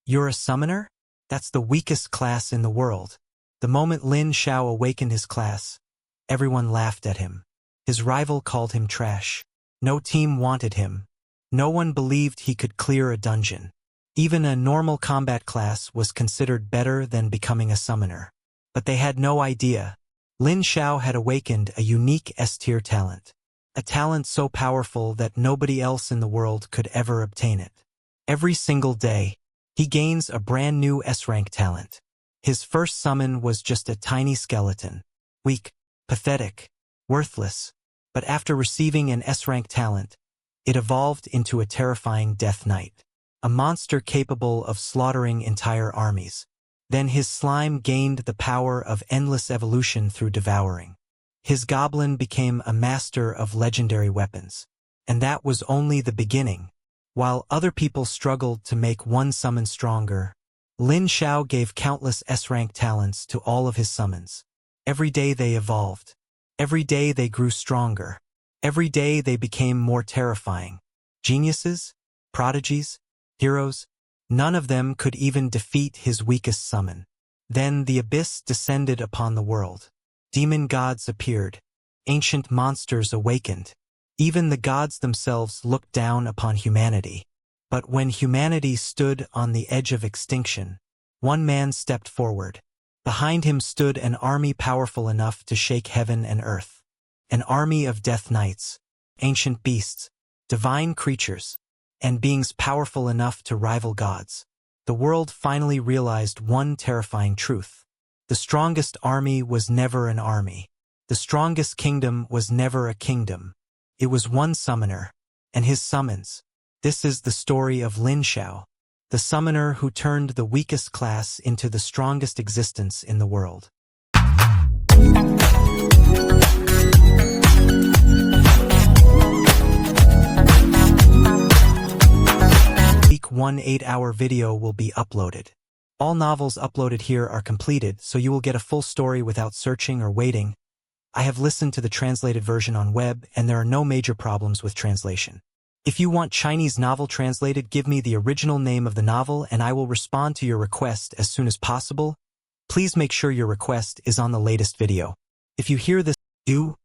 You're a summoner? That's the weakest class in the world. The moment Lin Xiao awakened his class, everyone laughed at him. His rival called him trash. No team wanted him. No one believed he could clear a dungeon. Even a normal combat class was considered better than becoming a summoner. But they had no idea. Lin Xiao had awakened a unique S-tier talent. A talent so powerful that nobody else in the world could ever obtain it. Every single day, he gains a brand new S-rank talent. His first summon was just a tiny skeleton. Weak, pathetic, worthless. But after receiving an S-rank talent, it evolved into a terrifying Death Knight. A monster capable of slaughtering entire armies. Then his slime gained the power of endless evolution through devouring. His goblin became a master of legendary weapons. And that was only the beginning. While other people struggled to make one summon stronger, Lin Xiao gave countless S-rank talents to all of his summons. Every day they evolved. Every day they grew stronger. Every day they became more terrifying. Geniuses? Prodigies? Heroes? None of them could even defeat his weakest summon. Then the abyss descended upon the world. Demon gods appeared. Ancient monsters awakened. Even the gods themselves looked down upon humanity. But when humanity stood on the edge of extinction, one man stepped forward. Behind him stood an army powerful enough to shake heaven and earth. An army of death knights, ancient beasts, divine creatures, and beings powerful enough to rival gods. The world finally realized one terrifying truth. The strongest army was never an army. The strongest kingdom was never a kingdom. It was one summoner, and his summons. This is the story of Lin Xiao, the summoner who turned the weakest class into the strongest existence in the world. Week 1 8-hour video will be uploaded. All novels uploaded here are completed, so you will get a full story without searching or waiting. I have listened to the translated version on web, and there are no major problems with translation. If you want Chinese novel translated, give me the original name of the novel and I will respond to your request as soon as possible. Please make sure your request is on the latest video. If you hear this "u"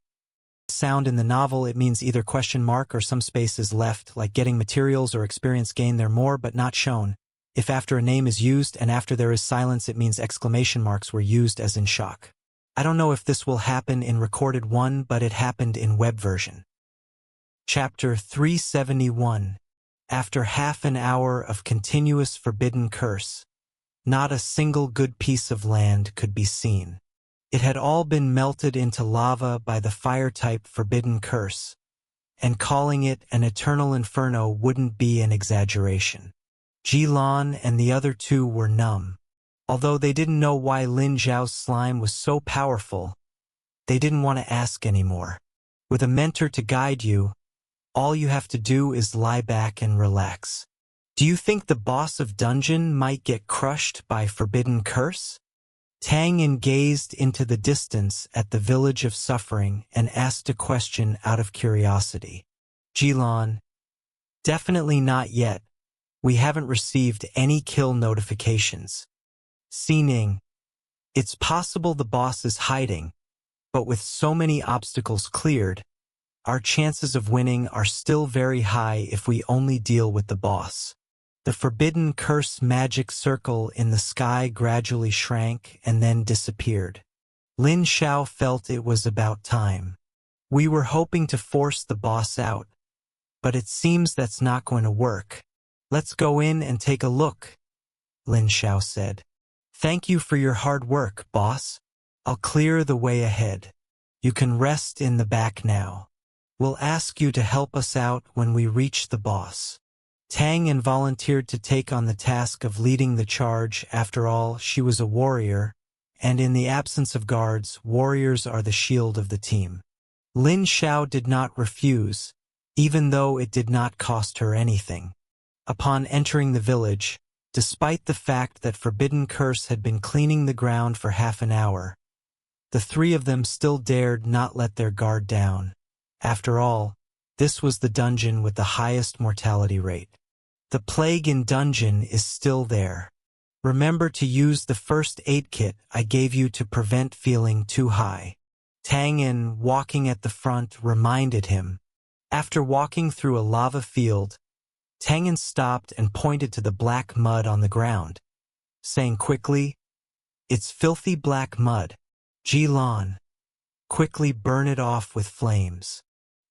sound in the novel, it means either question mark or some space is left, like getting materials or experience gained there more but not shown. If after a name is used and after there is silence, it means exclamation marks were used as in shock. I don't know if this will happen in recorded one, but it happened in web version. Chapter 371. After half an hour of continuous forbidden curse, not a single good piece of land could be seen. It had all been melted into lava by the fire-type forbidden curse, and calling it an eternal inferno wouldn't be an exaggeration. Jilan and the other two were numb. Although they didn't know why Lin Xiao's slime was so powerful, they didn't want to ask anymore. With a mentor to guide you, all you have to do is lie back and relax. Do you think the boss of dungeon might get crushed by forbidden curse? Tang Yin gazed into the distance at the village of suffering and asked a question out of curiosity. Jilan, definitely not yet. We haven't received any kill notifications. Xining, it's possible the boss is hiding, but with so many obstacles cleared, our chances of winning are still very high if we only deal with the boss. The forbidden curse magic circle in the sky gradually shrank and then disappeared. Lin Xiao felt it was about time. We were hoping to force the boss out, but it seems that's not going to work. Let's go in and take a look, Lin Xiao said. Thank you for your hard work, boss. I'll clear the way ahead. You can rest in the back now. We'll ask you to help us out when we reach the boss. Tang Yin volunteered to take on the task of leading the charge. After all, she was a warrior, and in the absence of guards, warriors are the shield of the team. Lin Xiao did not refuse, even though it did not cost her anything. Upon entering the village, despite the fact that Forbidden Curse had been cleaning the ground for half an hour, the three of them still dared not let their guard down. After all, this was the dungeon with the highest mortality rate. The plague in dungeon is still there. Remember to use the first aid kit I gave you to prevent feeling too high. Tang En, walking at the front, reminded him. After walking through a lava field, Tang En stopped and pointed to the black mud on the ground, saying quickly, "It's filthy black mud. Jilan, quickly burn it off with flames."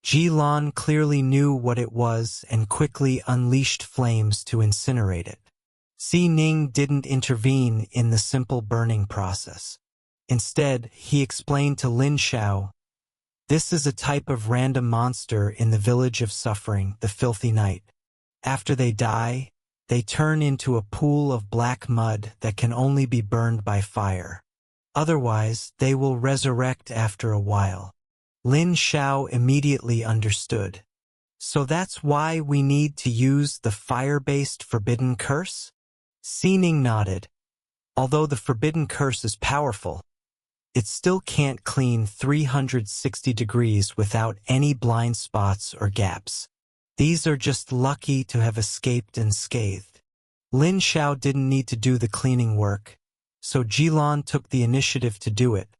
Jilan clearly knew what it was and quickly unleashed flames to incinerate it. Si Ning didn't intervene in the simple burning process. Instead, he explained to Lin Xiao, "This is a type of random monster in the village of suffering, the filthy night. After they die, they turn into a pool of black mud that can only be burned by fire. Otherwise, they will resurrect after a while." Lin Xiao immediately understood. "So that's why we need to use the fire-based forbidden curse?" Si Ning nodded. "Although the forbidden curse is powerful, it still can't clean 360 degrees without any blind spots or gaps. These are just lucky to have escaped unscathed." Lin Xiao didn't need to do the cleaning work, so Jilan took the initiative to do it,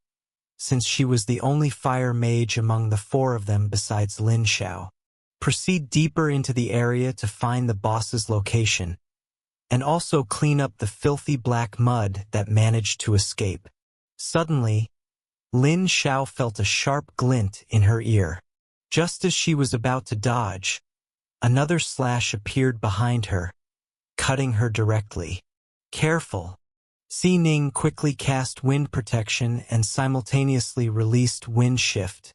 since she was the only fire mage among the four of them besides Lin Xiao. Proceed deeper into the area to find the boss's location, and also clean up the filthy black mud that managed to escape. Suddenly, Lin Xiao felt a sharp glint in her ear. Just as she was about to dodge, another slash appeared behind her, cutting her directly. "Careful." Si Ning quickly cast wind protection and simultaneously released wind shift,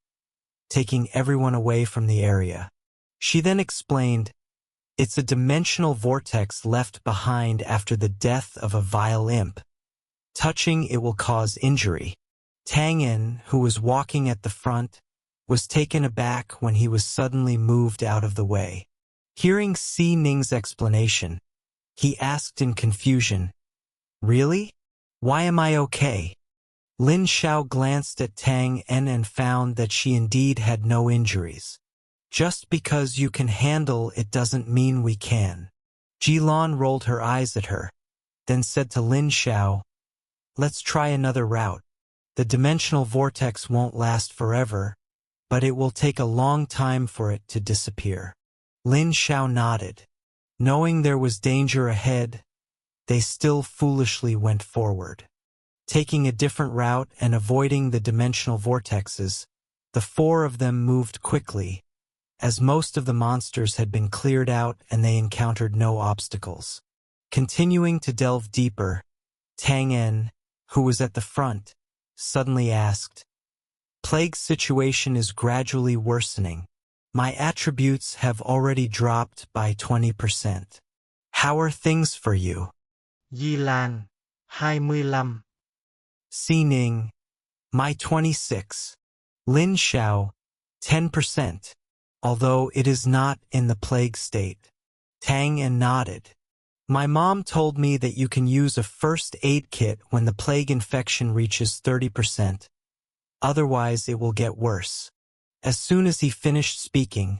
taking everyone away from the area. She then explained, "It's a dimensional vortex left behind after the death of a vile imp. Touching it will cause injury." Tang En, who was walking at the front, was taken aback when he was suddenly moved out of the way. Hearing Si Ning's explanation, he asked in confusion, "Really? Why am I okay?" Lin Xiao glanced at Tang En and found that she indeed had no injuries. "Just because you can handle it doesn't mean we can." Jilan rolled her eyes at her, then said to Lin Xiao, "Let's try another route. The dimensional vortex won't last forever, but it will take a long time for it to disappear." Lin Xiao nodded. Knowing there was danger ahead, they still foolishly went forward. Taking a different route and avoiding the dimensional vortexes, the four of them moved quickly, as most of the monsters had been cleared out and they encountered no obstacles. Continuing to delve deeper, Tang En, who was at the front, suddenly asked, "Plague situation is gradually worsening. My attributes have already dropped by 20%. How are things for you?" Yilan, 25. Si Ning, my 26. Lin Xiao, 10%, although it is not in the plague state. Tang En nodded. "My mom told me that you can use a first aid kit when the plague infection reaches 30%. Otherwise, it will get worse." As soon as he finished speaking,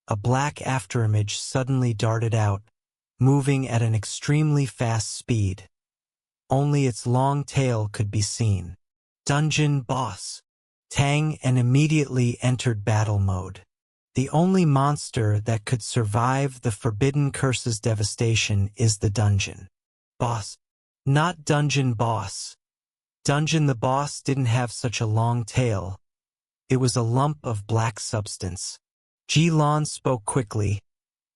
a black afterimage suddenly darted out, moving at an extremely fast speed. Only its long tail could be seen. Dungeon boss. Tang En immediately entered battle mode. The only monster that could survive the forbidden curse's devastation is the dungeon boss. Not dungeon boss. Dungeon the boss didn't have such a long tail. It was a lump of black substance. Jilan spoke quickly,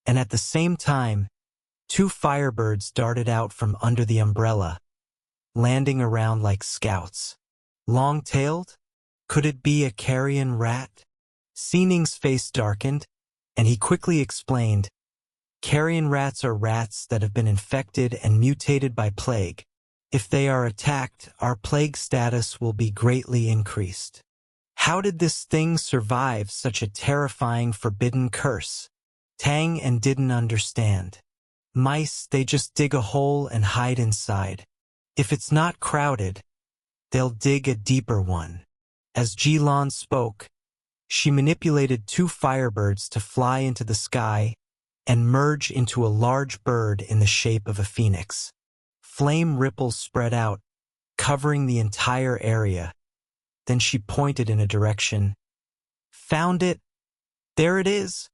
and at the same time, two firebirds darted out from under the umbrella, landing around like scouts. Long-tailed? Could it be a carrion rat? Si Ning's face darkened, and he quickly explained, "Carrion rats are rats that have been infected and mutated by plague. If they are attacked, our plague status will be greatly increased." How did this thing survive such a terrifying forbidden curse? Tang En didn't understand. Mice, they just dig a hole and hide inside. If it's not crowded, they'll dig a deeper one. As Jilan spoke, she manipulated two firebirds to fly into the sky and merge into a large bird in the shape of a phoenix. Flame ripples spread out, covering the entire area. Then she pointed in a direction. Found it. There it is.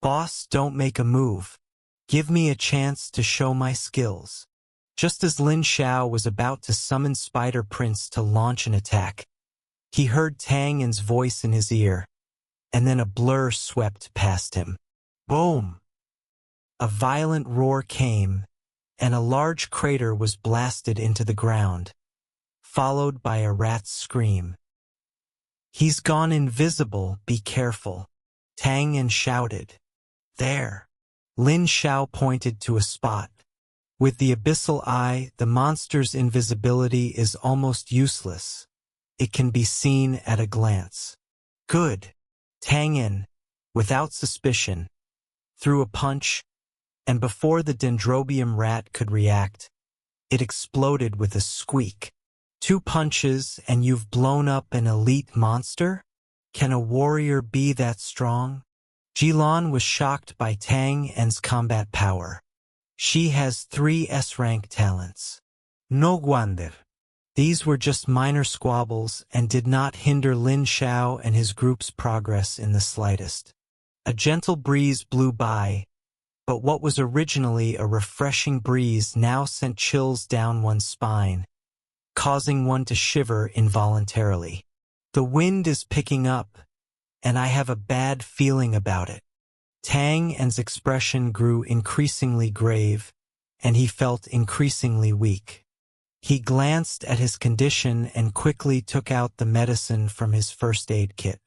Boss, don't make a move. Give me a chance to show my skills. Just as Lin Xiao was about to summon Spider Prince to launch an attack, he heard Tang Yin's voice in his ear, and then a blur swept past him. Boom! A violent roar came, and a large crater was blasted into the ground, followed by a rat's scream. He's gone invisible, be careful, Tang Yin shouted. There. Lin Xiao pointed to a spot. With the abyssal eye, the monster's invisibility is almost useless. It can be seen at a glance. Good. Tang Yin, without suspicion, threw a punch, and before the dendrobium rat could react, it exploded with a squeak. 2 punches and you've blown up an elite monster? Can a warrior be that strong? Jilan was shocked by Tang Yin's combat power. She has 3 S-rank talents. No wonder. These were just minor squabbles and did not hinder Lin Xiao and his group's progress in the slightest. A gentle breeze blew by, but what was originally a refreshing breeze now sent chills down one's spine, causing one to shiver involuntarily. The wind is picking up, and I have a bad feeling about it. Tang Yin's expression grew increasingly grave, and he felt increasingly weak. He glanced at his condition and quickly took out the medicine from his first aid kit.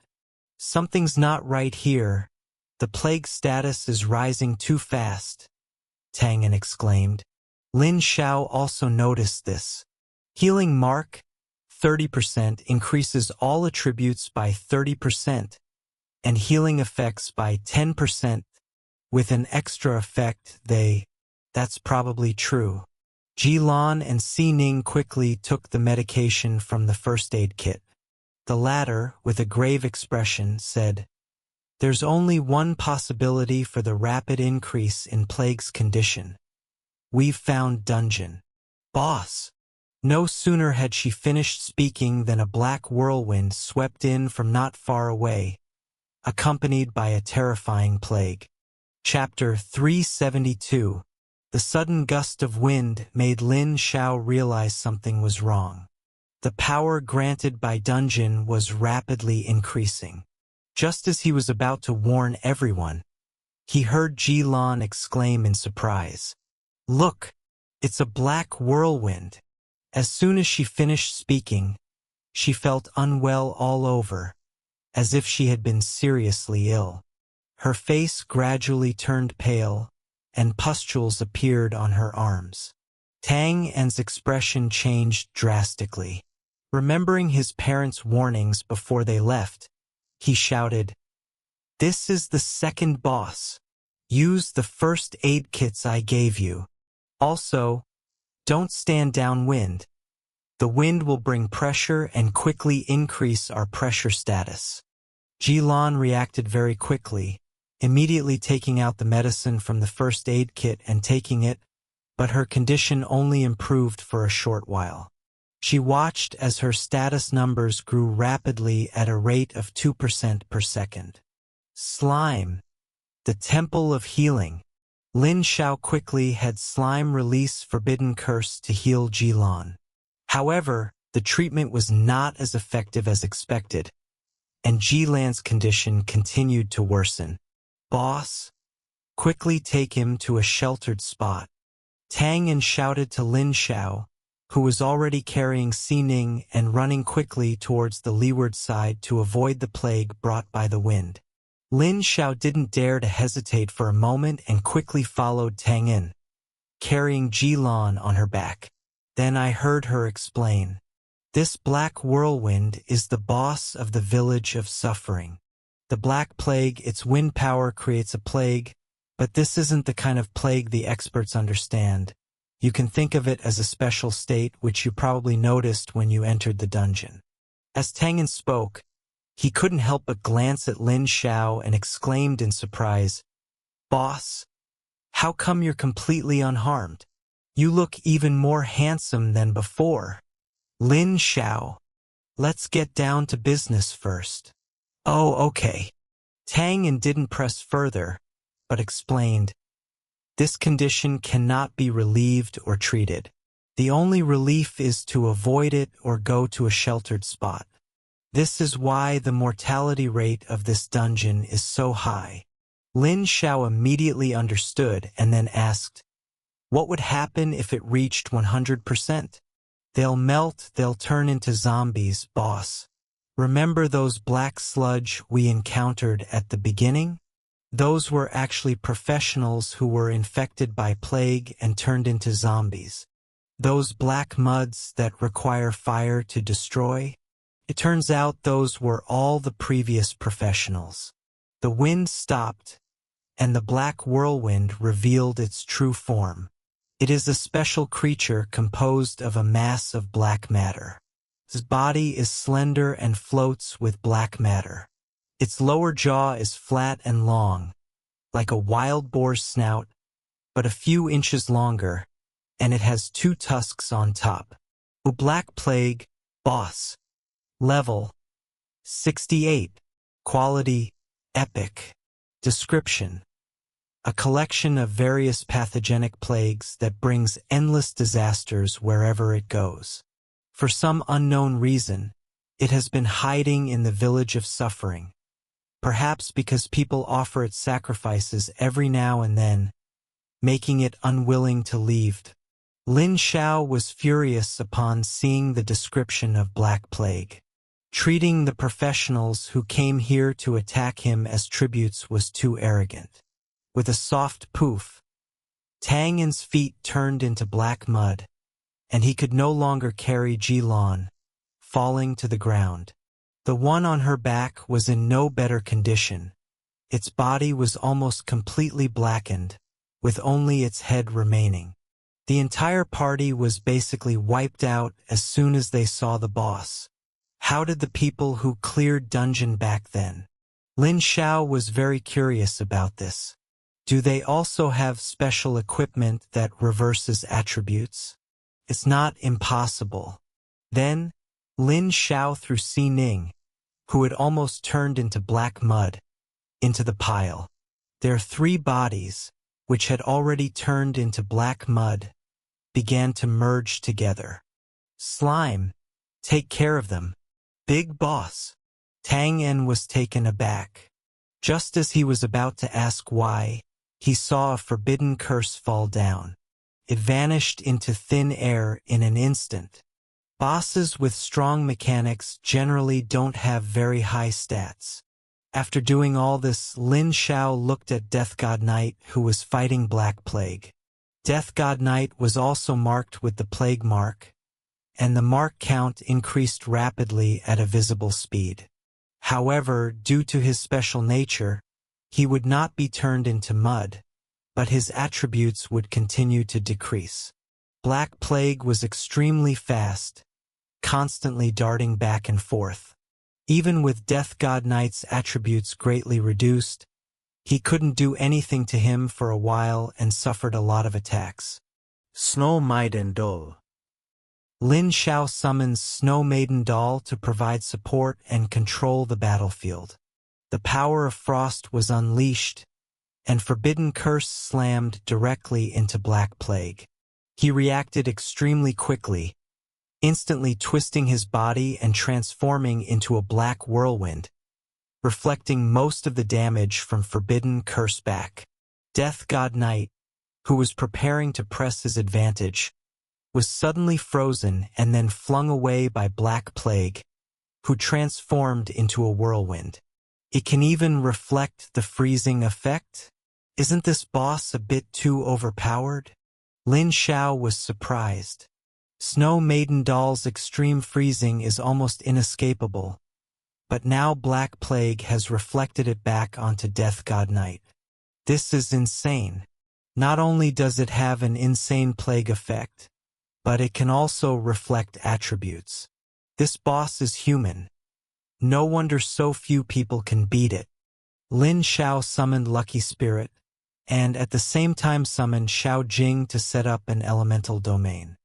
Something's not right here. The plague status is rising too fast, Tang Yin exclaimed. Lin Xiao also noticed this. Healing mark, 30% increases all attributes by 30%, and healing effects by 10%. With an extra effect, that's probably true. Jilan and Si Ning quickly took the medication from the first aid kit. The latter, with a grave expression, said, There's only one possibility for the rapid increase in plague's condition. We've found dungeon. Boss! No sooner had she finished speaking than a black whirlwind swept in from not far away, accompanied by a terrifying plague. Chapter 372. The sudden gust of wind made Lin Xiao realize something was wrong. The power granted by dungeon was rapidly increasing. Just as he was about to warn everyone, he heard Jilan exclaim in surprise. Look, it's a black whirlwind. As soon as she finished speaking, she felt unwell all over, as if she had been seriously ill. Her face gradually turned pale, and pustules appeared on her arms. Tang Yin's expression changed drastically. Remembering his parents' warnings before they left, he shouted, This is the second boss. Use the first aid kits I gave you. Also, don't stand downwind. The wind will bring pressure and quickly increase our pressure status. Jilan reacted very quickly, immediately taking out the medicine from the first aid kit and taking it, but her condition only improved for a short while. She watched as her status numbers grew rapidly at a rate of 2% per second. Slime. The Temple of Healing. Lin Xiao quickly had slime release forbidden curse to heal Jilan. However, the treatment was not as effective as expected, and Jilan's condition continued to worsen. Boss, quickly take him to a sheltered spot. Tang Yin shouted to Lin Xiao, who was already carrying Si Ning and running quickly towards the leeward side to avoid the plague brought by the wind. Lin Xiao didn't dare to hesitate for a moment and quickly followed Tang Yin, carrying Jilan on her back. Then I heard her explain, This black whirlwind is the boss of the village of suffering. The Black Plague, its wind power creates a plague, but this isn't the kind of plague the experts understand. You can think of it as a special state which you probably noticed when you entered the dungeon. As Tang Yin spoke, he couldn't help but glance at Lin Xiao and exclaimed in surprise, Boss, How come you're completely unharmed? You look even more handsome than before. Lin Xiao, let's get down to business first. Oh, okay. Tang An didn't press further, but explained, this condition cannot be relieved or treated. The only relief is to avoid it or go to a sheltered spot. This is why the mortality rate of this dungeon is so high. Lin Xiao immediately understood and then asked, what would happen if it reached 100%? They'll melt, they'll turn into zombies, boss. Remember those black sludge we encountered at the beginning? Those were actually professionals who were infected by plague and turned into zombies. Those black muds that require fire to destroy? It turns out those were all the previous professionals. The wind stopped, and the black whirlwind revealed its true form. It is a special creature composed of a mass of black matter. Its body is slender and floats with black matter. Its lower jaw is flat and long, like a wild boar's snout, but a few inches longer, and it has 2 tusks on top. O Black Plague, boss. Level 68. Quality epic. Description: a collection of various pathogenic plagues that brings endless disasters wherever it goes. For some unknown reason, it has been hiding in the village of suffering, perhaps because people offer it sacrifices every now and then, making it unwilling to leave. Lin Xiao was furious upon seeing the description of Black Plague. Treating the professionals who came here to attack him as tributes was too arrogant. With a soft poof, Tang An's feet turned into black mud, and he could no longer carry Ji-lan, falling to the ground. The one on her back was in no better condition. Its body was almost completely blackened, with only its head remaining. The entire party was basically wiped out as soon as they saw the boss. How did the people who cleared dungeon back then? Lin Xiao was very curious about this. Do they also have special equipment that reverses attributes? It's not impossible. Then, Lin Xiao threw Si Ning, who had almost turned into black mud, into the pile. Their 3 bodies, which had already turned into black mud, began to merge together. Slime, take care of them. Big boss. Tang An was taken aback. Just as he was about to ask why, he saw a forbidden curse fall down. It vanished into thin air in an instant. Bosses with strong mechanics generally don't have very high stats. After doing all this, Lin Xiao looked at Death God Knight, who was fighting Black Plague. Death God Knight was also marked with the plague mark, and the mark count increased rapidly at a visible speed. However, due to his special nature, he would not be turned into mud, but his attributes would continue to decrease. Black Plague was extremely fast, constantly darting back and forth. Even with Death God Knight's attributes greatly reduced, he couldn't do anything to him for a while and suffered a lot of attacks. Snow Maiden Doll. Lin Xiao summons Snow Maiden Doll to provide support and control the battlefield. The power of frost was unleashed, and Forbidden Curse slammed directly into Black Plague. He reacted extremely quickly, instantly twisting his body and transforming into a black whirlwind, reflecting most of the damage from Forbidden Curse back. Death God Knight, who was preparing to press his advantage, was suddenly frozen and then flung away by Black Plague, who transformed into a whirlwind. It can even reflect the freezing effect? Isn't this boss a bit too overpowered? Lin Xiao was surprised. Snow Maiden Doll's extreme freezing is almost inescapable, but now Black Plague has reflected it back onto Death God Knight. This is insane. Not only does it have an insane plague effect, but it can also reflect attributes. This boss is human. No wonder so few people can beat it. Lin Xiao summoned Lucky Spirit, and at the same time summoned Xiao Jing to set up an elemental domain.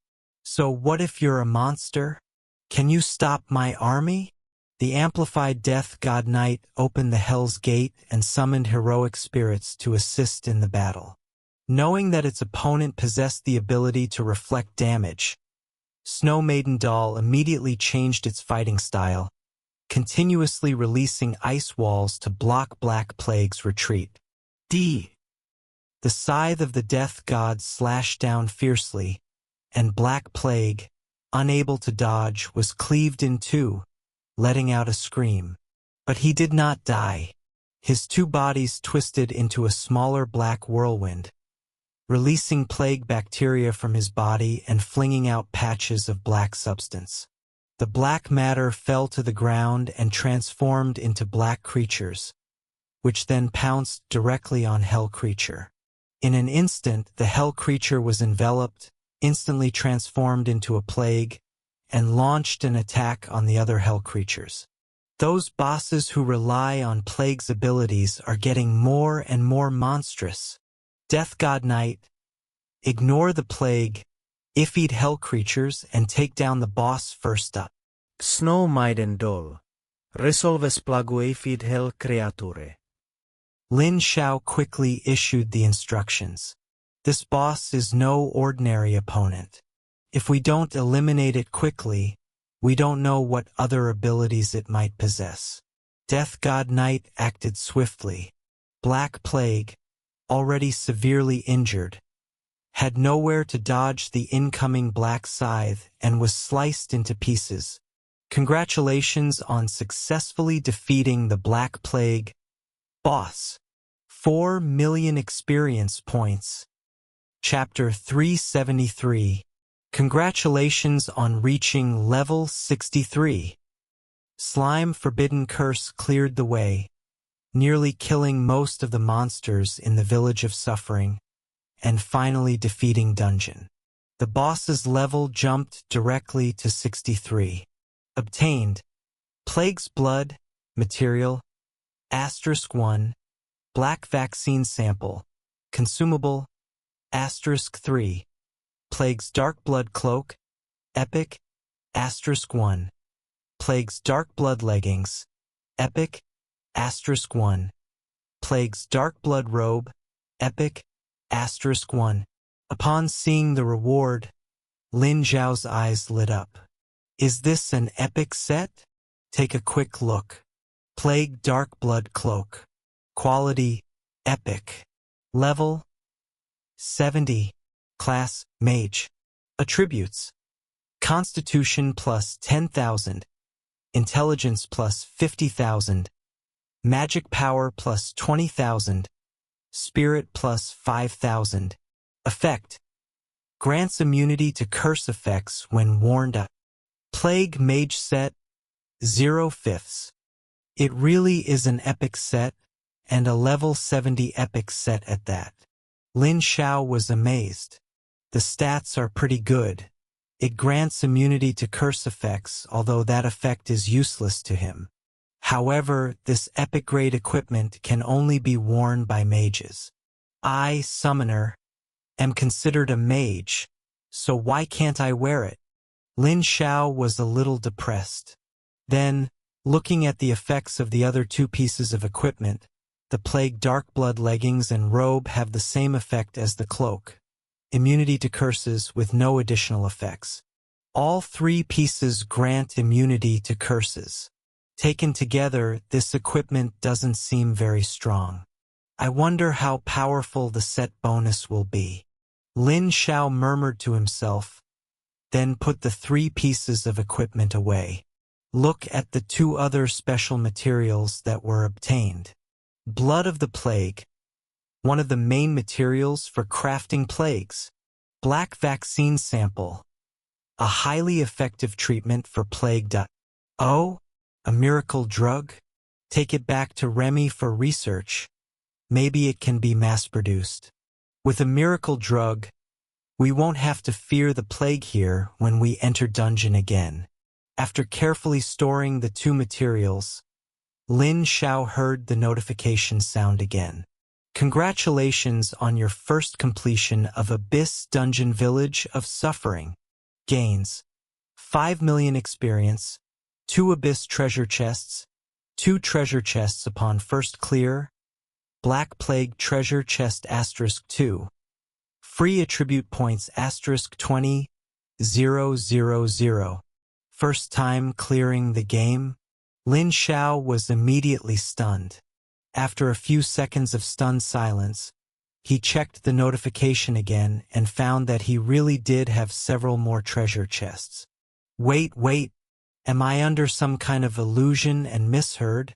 So what if you're a monster? Can you stop my army? The amplified Death God Knight opened the Hell's Gate and summoned heroic spirits to assist in the battle. Knowing that its opponent possessed the ability to reflect damage, Snow Maiden Doll immediately changed its fighting style, continuously releasing ice walls to block Black Plague's retreat. The scythe of the Death God slashed down fiercely, and Black Plague, unable to dodge, was cleaved in two, letting out a scream. But he did not die. His two bodies twisted into a smaller black whirlwind, releasing plague bacteria from his body and flinging out patches of black substance. The black matter fell to the ground and transformed into black creatures, which then pounced directly on Hell Creature. In an instant, the Hell Creature was enveloped, instantly transformed into a plague, and launched an attack on the other Hell Creatures. Those bosses who rely on Plague's abilities are getting more and more monstrous. Death God Knight, ignore the Plague, iffied Hell Creatures, and take down the boss first up. Snow Maiden Doll, resolves plagu ifid Hell Creature. Lin Xiao quickly issued the instructions. This boss is no ordinary opponent. If we don't eliminate it quickly, we don't know what other abilities it might possess. Death God Knight acted swiftly. Black Plague, already severely injured, had nowhere to dodge the incoming Black Scythe and was sliced into pieces. Congratulations on successfully defeating the Black Plague boss. 4 million experience points. Chapter 373. Congratulations on reaching level 63. Slime Forbidden Curse cleared the way, nearly killing most of the monsters in the Village of Suffering, and finally defeating Dungeon. The boss's level jumped directly to 63. Obtained: Plague's Blood, Material, *1, Black Vaccine Sample, Consumable, *3, Plague's Dark Blood Cloak, Epic, *1, Plague's Dark Blood Leggings, Epic, *1, Plague's Dark Blood Robe, Epic, *1. Upon seeing the reward, Lin Xiao's eyes lit up. Is this an epic set? Take a quick look. Plague Dark Blood Cloak. Quality, Epic. Level, 70. Class, Mage. Attributes: Constitution plus 10,000. Intelligence plus 50,000. Magic Power plus 20,000. Spirit plus 5,000. Effect: grants immunity to curse effects when warned up. Plague Mage Set, 0/5. It really is an epic set, and a level 70 epic set at that. Lin Xiao was amazed. The stats are pretty good. It grants immunity to curse effects, although that effect is useless to him. However, this epic-grade equipment can only be worn by mages. I, Summoner, am considered a mage, so why can't I wear it? Lin Xiao was a little depressed. Then, looking at the effects of the other two pieces of equipment, the Plague Dark Blood Leggings and Robe have the same effect as the cloak. Immunity to curses with no additional effects. All three pieces grant immunity to curses. Taken together, this equipment doesn't seem very strong. I wonder how powerful the set bonus will be. Lin Xiao murmured to himself, then put the three pieces of equipment away. Look at the two other special materials that were obtained. Blood of the Plague, one of the main materials for crafting plagues. Black Vaccine Sample, a highly effective treatment for plague. Oh, a miracle drug? Take it back to Remy for research. Maybe it can be mass-produced. With a miracle drug, we won't have to fear the plague here when we enter dungeon again. After carefully storing the two materials, Lin Xiao heard the notification sound again. Congratulations on your first completion of Abyss Dungeon Village of Suffering. Gains: 5 million experience, 2 Abyss treasure chests, 2 treasure chests upon first clear, Black Plague treasure chest *2, free attribute points *20,000. First time clearing the game, Lin Xiao was immediately stunned. After a few seconds of stunned silence, he checked the notification again and found that he really did have several more treasure chests. Wait, am I under some kind of illusion and misheard?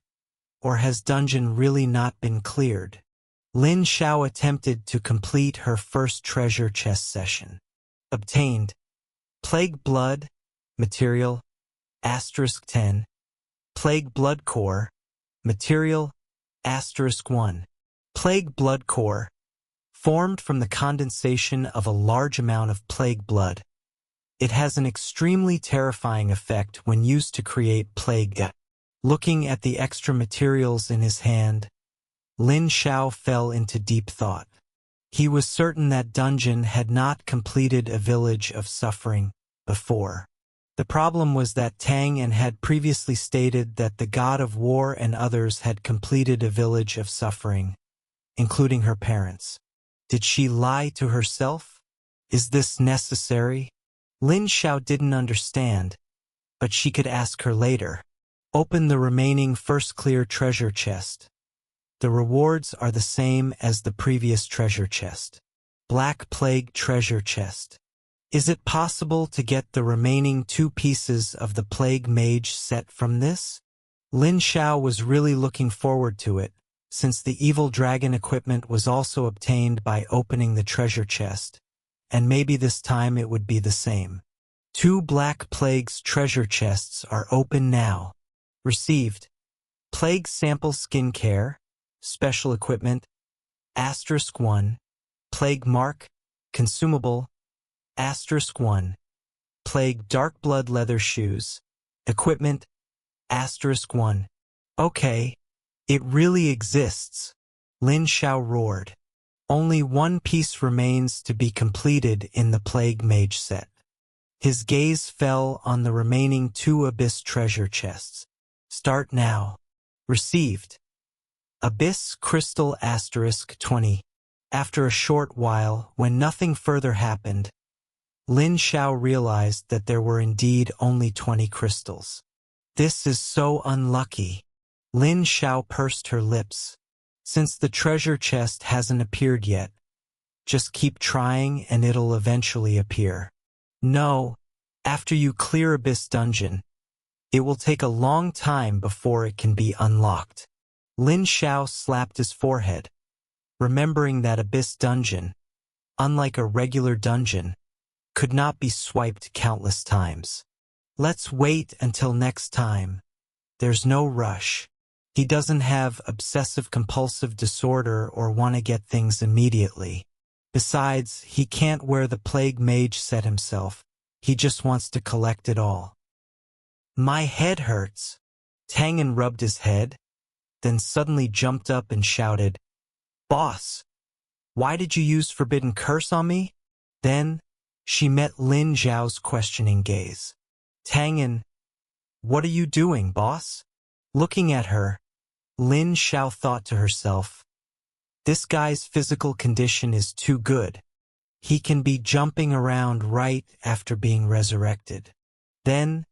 Or has dungeon really not been cleared? Lin Xiao attempted to complete her first treasure chest session. Obtained: Plague Blood, material, *10, Plague Blood Core, material, *1. Plague Blood Core, formed from the condensation of a large amount of plague blood. It has an extremely terrifying effect when used to create plague. Looking at the extra materials in his hand, Lin Xiao fell into deep thought. He was certain that dungeon had not completed a village of suffering before. The problem was that Tang An had previously stated that the god of war and others had completed a village of suffering, including her parents. Did she lie to herself? Is this necessary? Lin Xiao didn't understand, but she could ask her later. Open the remaining first clear treasure chest. The rewards are the same as the previous treasure chest. Black Plague treasure chest. Is it possible to get the remaining 2 pieces of the Plague Mage set from this? Lin Xiao was really looking forward to it, since the Evil Dragon equipment was also obtained by opening the treasure chest, and maybe this time it would be the same. 2 Black Plague's treasure chests are open now. Received: Plague Sample Skincare, Special Equipment, *1, Plague Mark, Consumable, *1, Plague Dark Blood Leather Shoes, Equipment, *1. Okay, it really exists, Lin Xiao roared. Only 1 piece remains to be completed in the Plague Mage set. His gaze fell on the remaining 2 Abyss treasure chests. Start now. Received: Abyss Crystal *20. After a short while, when nothing further happened, Lin Xiao realized that there were indeed only 20 crystals. This is so unlucky. Lin Xiao pursed her lips. Since the treasure chest hasn't appeared yet, just keep trying and it'll eventually appear. No, after you clear Abyss Dungeon, it will take a long time before it can be unlocked. Lin Xiao slapped his forehead, remembering that Abyss Dungeon, unlike a regular dungeon, could not be swiped countless times. Let's wait until next time. There's no rush. He doesn't have obsessive-compulsive disorder or want to get things immediately. Besides, he can't wear the Plague Mage set himself. He just wants to collect it all. My head hurts. Tang An rubbed his head, then suddenly jumped up and shouted, Boss, why did you use Forbidden Curse on me? Then she met Lin Xiao's questioning gaze. Tang An, what are you doing, boss? Looking at her, Lin Xiao thought to herself, this guy's physical condition is too good. He can be jumping around right after being resurrected. Then,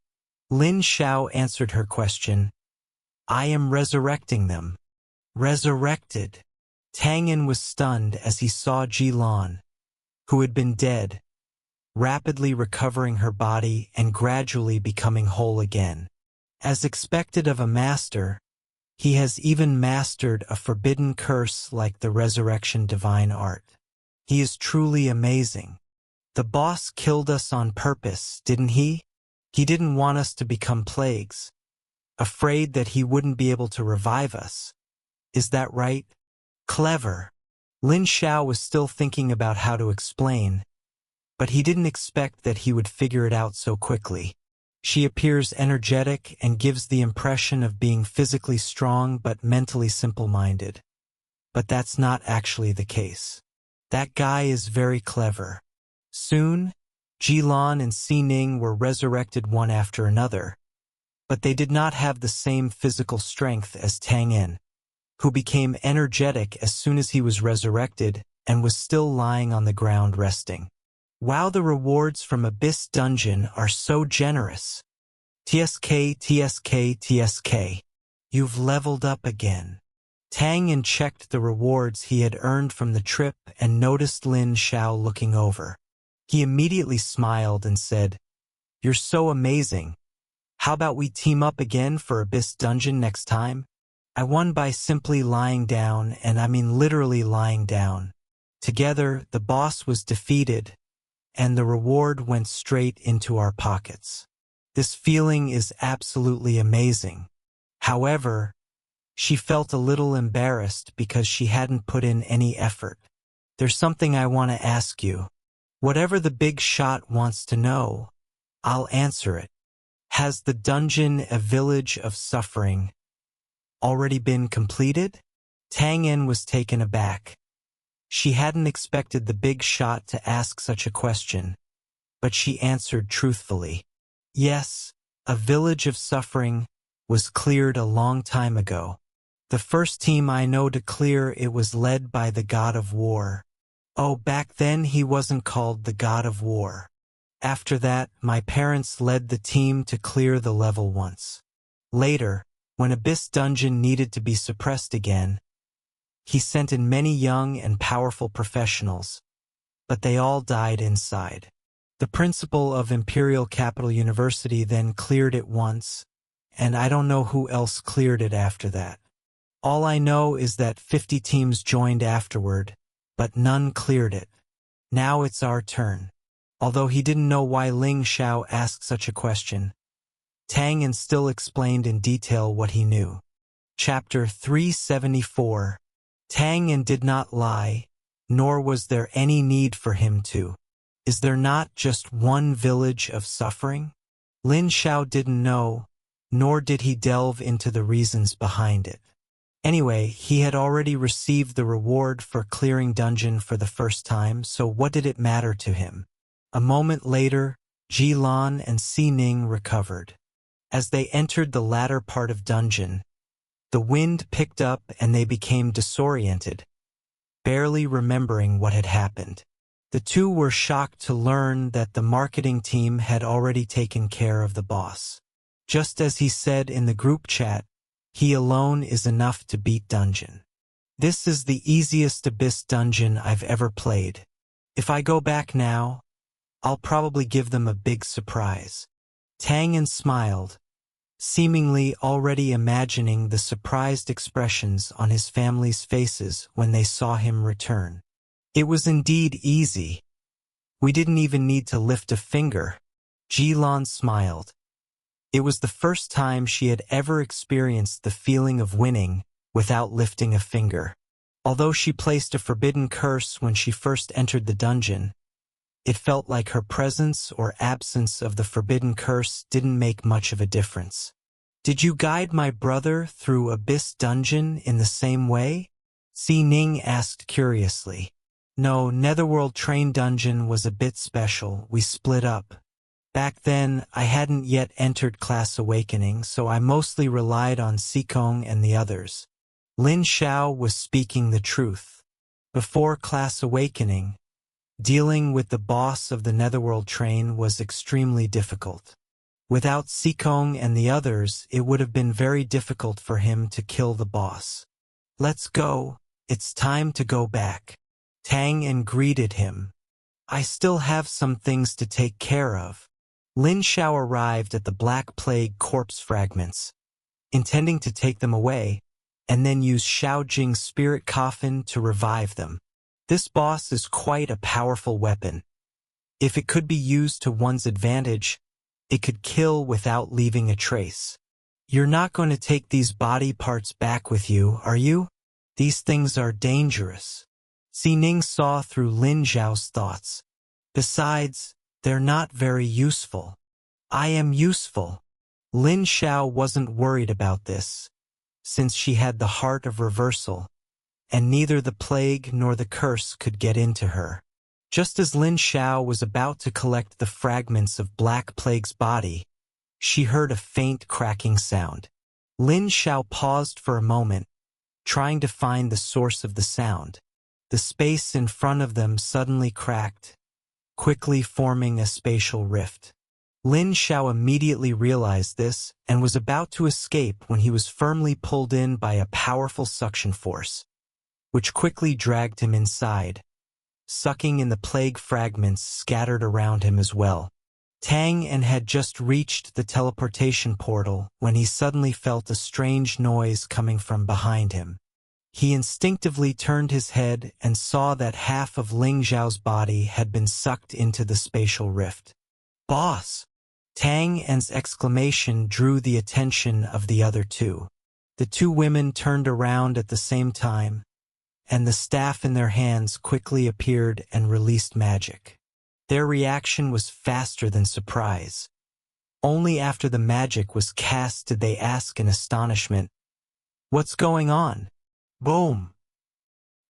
Lin Xiao answered her question, I am resurrecting them. Resurrected. Tang An was stunned as he saw Jilan, who had been dead, rapidly recovering her body and gradually becoming whole again. As expected of a master, he has even mastered a forbidden curse like the resurrection divine art. He is truly amazing. The boss killed us on purpose, didn't he? He didn't want us to become plagues, afraid that he wouldn't be able to revive us. Is that right? Clever. Lin Xiao was still thinking about how to explain, but he didn't expect that he would figure it out so quickly. She appears energetic and gives the impression of being physically strong but mentally simple-minded. but that's not actually the case. That guy is very clever. Soon, Jilan and Xining were resurrected one after another, but they did not have the same physical strength as Tang En, who became energetic as soon as he was resurrected and was still lying on the ground resting. Wow, the rewards from Abyss Dungeon are so generous. TSK, TSK, TSK. You've leveled up again. Tang En checked the rewards he had earned from the trip and noticed Lin Xiao looking over. He immediately smiled and said, "You're so amazing. How about we team up again for Abyss Dungeon next time?" I won by simply lying down, and I mean literally lying down. Together, the boss was defeated, and the reward went straight into our pockets. This feeling is absolutely amazing. However, she felt a little embarrassed because she hadn't put in any effort. There's something I want to ask you. Whatever the big shot wants to know, I'll answer it. Has the dungeon, A Village of Suffering, already been completed? Tang En was taken aback. She hadn't expected the big shot to ask such a question, but she answered truthfully. Yes, A Village of Suffering was cleared a long time ago. The first team I know to clear it was led by the God of War. Oh, back then he wasn't called the God of War. After that, my parents led the team to clear the level once. Later, when Abyss Dungeon needed to be suppressed again, he sent in many young and powerful professionals, but they all died inside. The principal of Imperial Capital University then cleared it once, and I don't know who else cleared it after that. All I know is that 50 teams joined afterward, but none cleared it. Now it's our turn. Although he didn't know why Lin Xiao asked such a question, Tang En still explained in detail what he knew. Chapter 374. Tang En did not lie, nor was there any need for him to. Is there not just one village of suffering? Lin Xiao didn't know, nor did he delve into the reasons behind it. Anyway, he had already received the reward for clearing dungeon for the first time, so what did it matter to him? A moment later, Jilan and Xining recovered. As they entered the latter part of dungeon, the wind picked up and they became disoriented, barely remembering what had happened. The two were shocked to learn that the marketing team had already taken care of the boss. Just as he said in the group chat, he alone is enough to beat dungeon. This is the easiest Abyss dungeon I've ever played. If I go back now, I'll probably give them a big surprise. Tang En smiled, seemingly already imagining the surprised expressions on his family's faces when they saw him return. It was indeed easy. We didn't even need to lift a finger. Jilan smiled. It was the first time she had ever experienced the feeling of winning without lifting a finger. Although she placed a forbidden curse when she first entered the dungeon, it felt like her presence or absence of the forbidden curse didn't make much of a difference. Did you guide my brother through Abyss Dungeon in the same way? Xining asked curiously. No, Netherworld Train Dungeon was a bit special. We split up. Back then, I hadn't yet entered Class Awakening, so I mostly relied on Sikong and the others. Lin Xiao was speaking the truth. Before Class Awakening, dealing with the boss of the Netherworld Train was extremely difficult. Without Sikong and the others, it would have been very difficult for him to kill the boss. Let's go. It's time to go back. Tang En greeted him. I still have some things to take care of. Lin Xiao arrived at the Black Plague corpse fragments, intending to take them away, and then use Xiao Jing's spirit coffin to revive them. This boss is quite a powerful weapon. If it could be used to one's advantage, it could kill without leaving a trace. You're not going to take these body parts back with you, are you? These things are dangerous. Xining saw through Lin Xiao's thoughts. Besides, they're not very useful. I am useful. Lin Xiao wasn't worried about this, since she had the heart of reversal, and neither the plague nor the curse could get into her. Just as Lin Xiao was about to collect the fragments of Black Plague's body, she heard a faint cracking sound. Lin Xiao paused for a moment, trying to find the source of the sound. The space in front of them suddenly cracked, quickly forming a spatial rift. Lin Xiao immediately realized this and was about to escape when he was firmly pulled in by a powerful suction force, which quickly dragged him inside, sucking in the plague fragments scattered around him as well. Tang En had just reached the teleportation portal when he suddenly felt a strange noise coming from behind him. He instinctively turned his head and saw that half of Ling Xiao's body had been sucked into the spatial rift. "Boss!" Tang En's exclamation drew the attention of the other two. The two women turned around at the same time, and the staff in their hands quickly appeared and released magic. Their reaction was faster than surprise. Only after the magic was cast did they ask in astonishment, "What's going on?" Boom!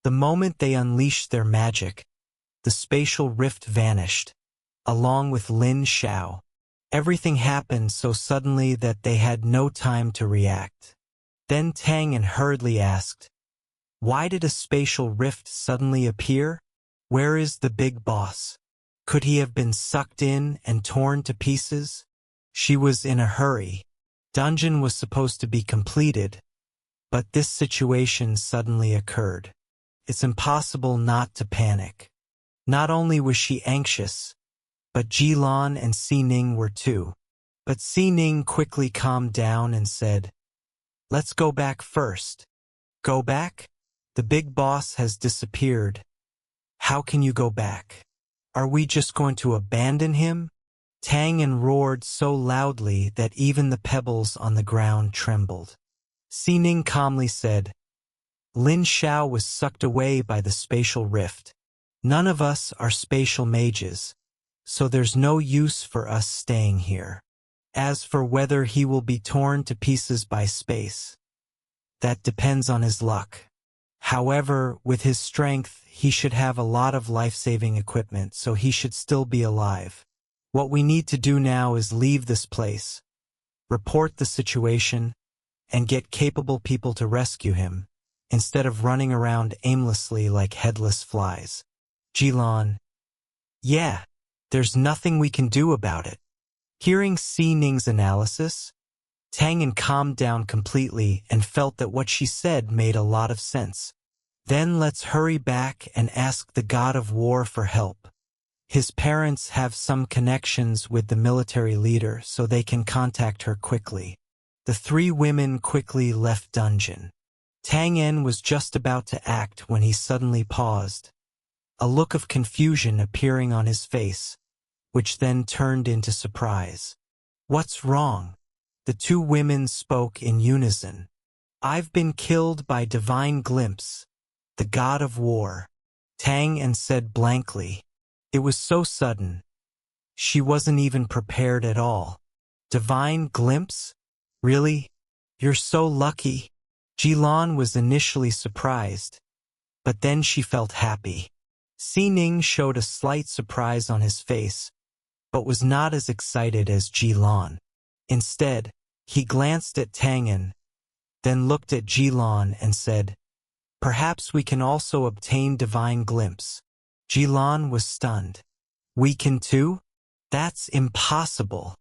The moment they unleashed their magic, the spatial rift vanished, along with Lin Xiao. Everything happened so suddenly that they had no time to react. Then Tang En hurriedly asked, "Why did a spatial rift suddenly appear? Where is the big boss? Could he have been sucked in and torn to pieces?" She was in a hurry. Dungeon was supposed to be completed, but this situation suddenly occurred. It's impossible not to panic. Not only was she anxious, but Jilan and Xining were too. But Xining quickly calmed down and said, "Let's go back first." "Go back? The big boss has disappeared. How can you go back? Are we just going to abandon him?" Tang En roared so loudly that even the pebbles on the ground trembled. Xining calmly said, "Lin Xiao was sucked away by the spatial rift. None of us are spatial mages, so there's no use for us staying here. As for whether he will be torn to pieces by space, that depends on his luck. However, with his strength, he should have a lot of life-saving equipment, so he should still be alive. What we need to do now is leave this place, report the situation, and get capable people to rescue him, instead of running around aimlessly like headless flies." Jilan, "Yeah, there's nothing we can do about it." Hearing Xining's analysis, Tang En calmed down completely and felt that what she said made a lot of sense. "Then let's hurry back and ask the god of war for help. His parents have some connections with the military leader, so they can contact her quickly." The three women quickly left dungeon. Tang En was just about to act when he suddenly paused, a look of confusion appearing on his face, which then turned into surprise. "What's wrong?" The two women spoke in unison. "I've been killed by Divine Glimpse, the god of war," Tang En said blankly. It was so sudden. She wasn't even prepared at all. "Divine Glimpse? Really? You're so lucky." Jilan was initially surprised, but then she felt happy. Xining showed a slight surprise on his face, but was not as excited as Jilan. Instead, he glanced at Tang En, then looked at Jilan and said, "Perhaps we can also obtain Divine Glimpse." Jilan was stunned. "We can too? That's impossible."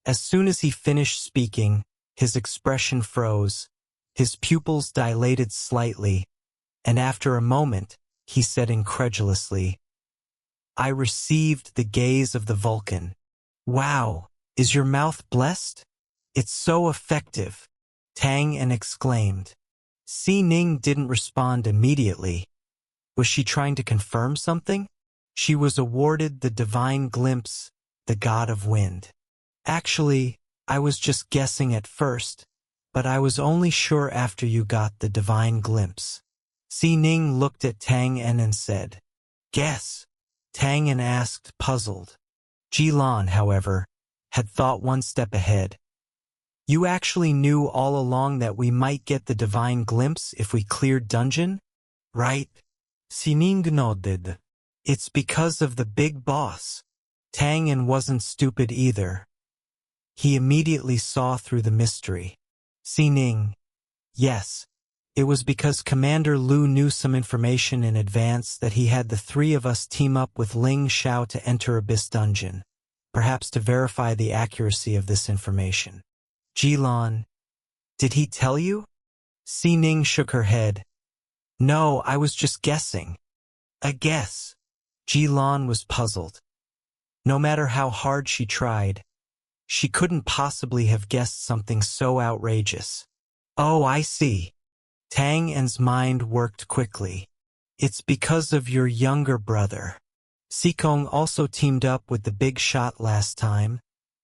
As soon as he finished speaking, his expression froze, his pupils dilated slightly, and after a moment, he said incredulously, "I received the gaze of the Vulcan." "Wow, is your mouth blessed? It's so effective," Tang En exclaimed. Xining didn't respond immediately. Was she trying to confirm something? She was awarded the Divine Glimpse, the god of wind. "Actually, I was just guessing at first, but I was only sure after you got the Divine Glimpse." Xining looked at Tang En and said, "Guess?" Tang En asked, puzzled. Jilan, however, had thought one step ahead. "You actually knew all along that we might get the Divine Glimpse if we cleared dungeon?" right? Sining nodded. It's because of the big boss. Tang wasn't stupid either. He immediately saw through the mystery. Sining. Yes. It was because Commander Lu knew some information in advance that he had the three of us team up with Lin Xiao to enter Abyss Dungeon, perhaps to verify the accuracy of this information. Jilan, did he tell you? Sining shook her head. No, I was just guessing. A guess. Jilan was puzzled. No matter how hard she tried, she couldn't possibly have guessed something so outrageous. Oh, I see. Tang's mind worked quickly. It's because of your younger brother. Sikong also teamed up with the big shot last time,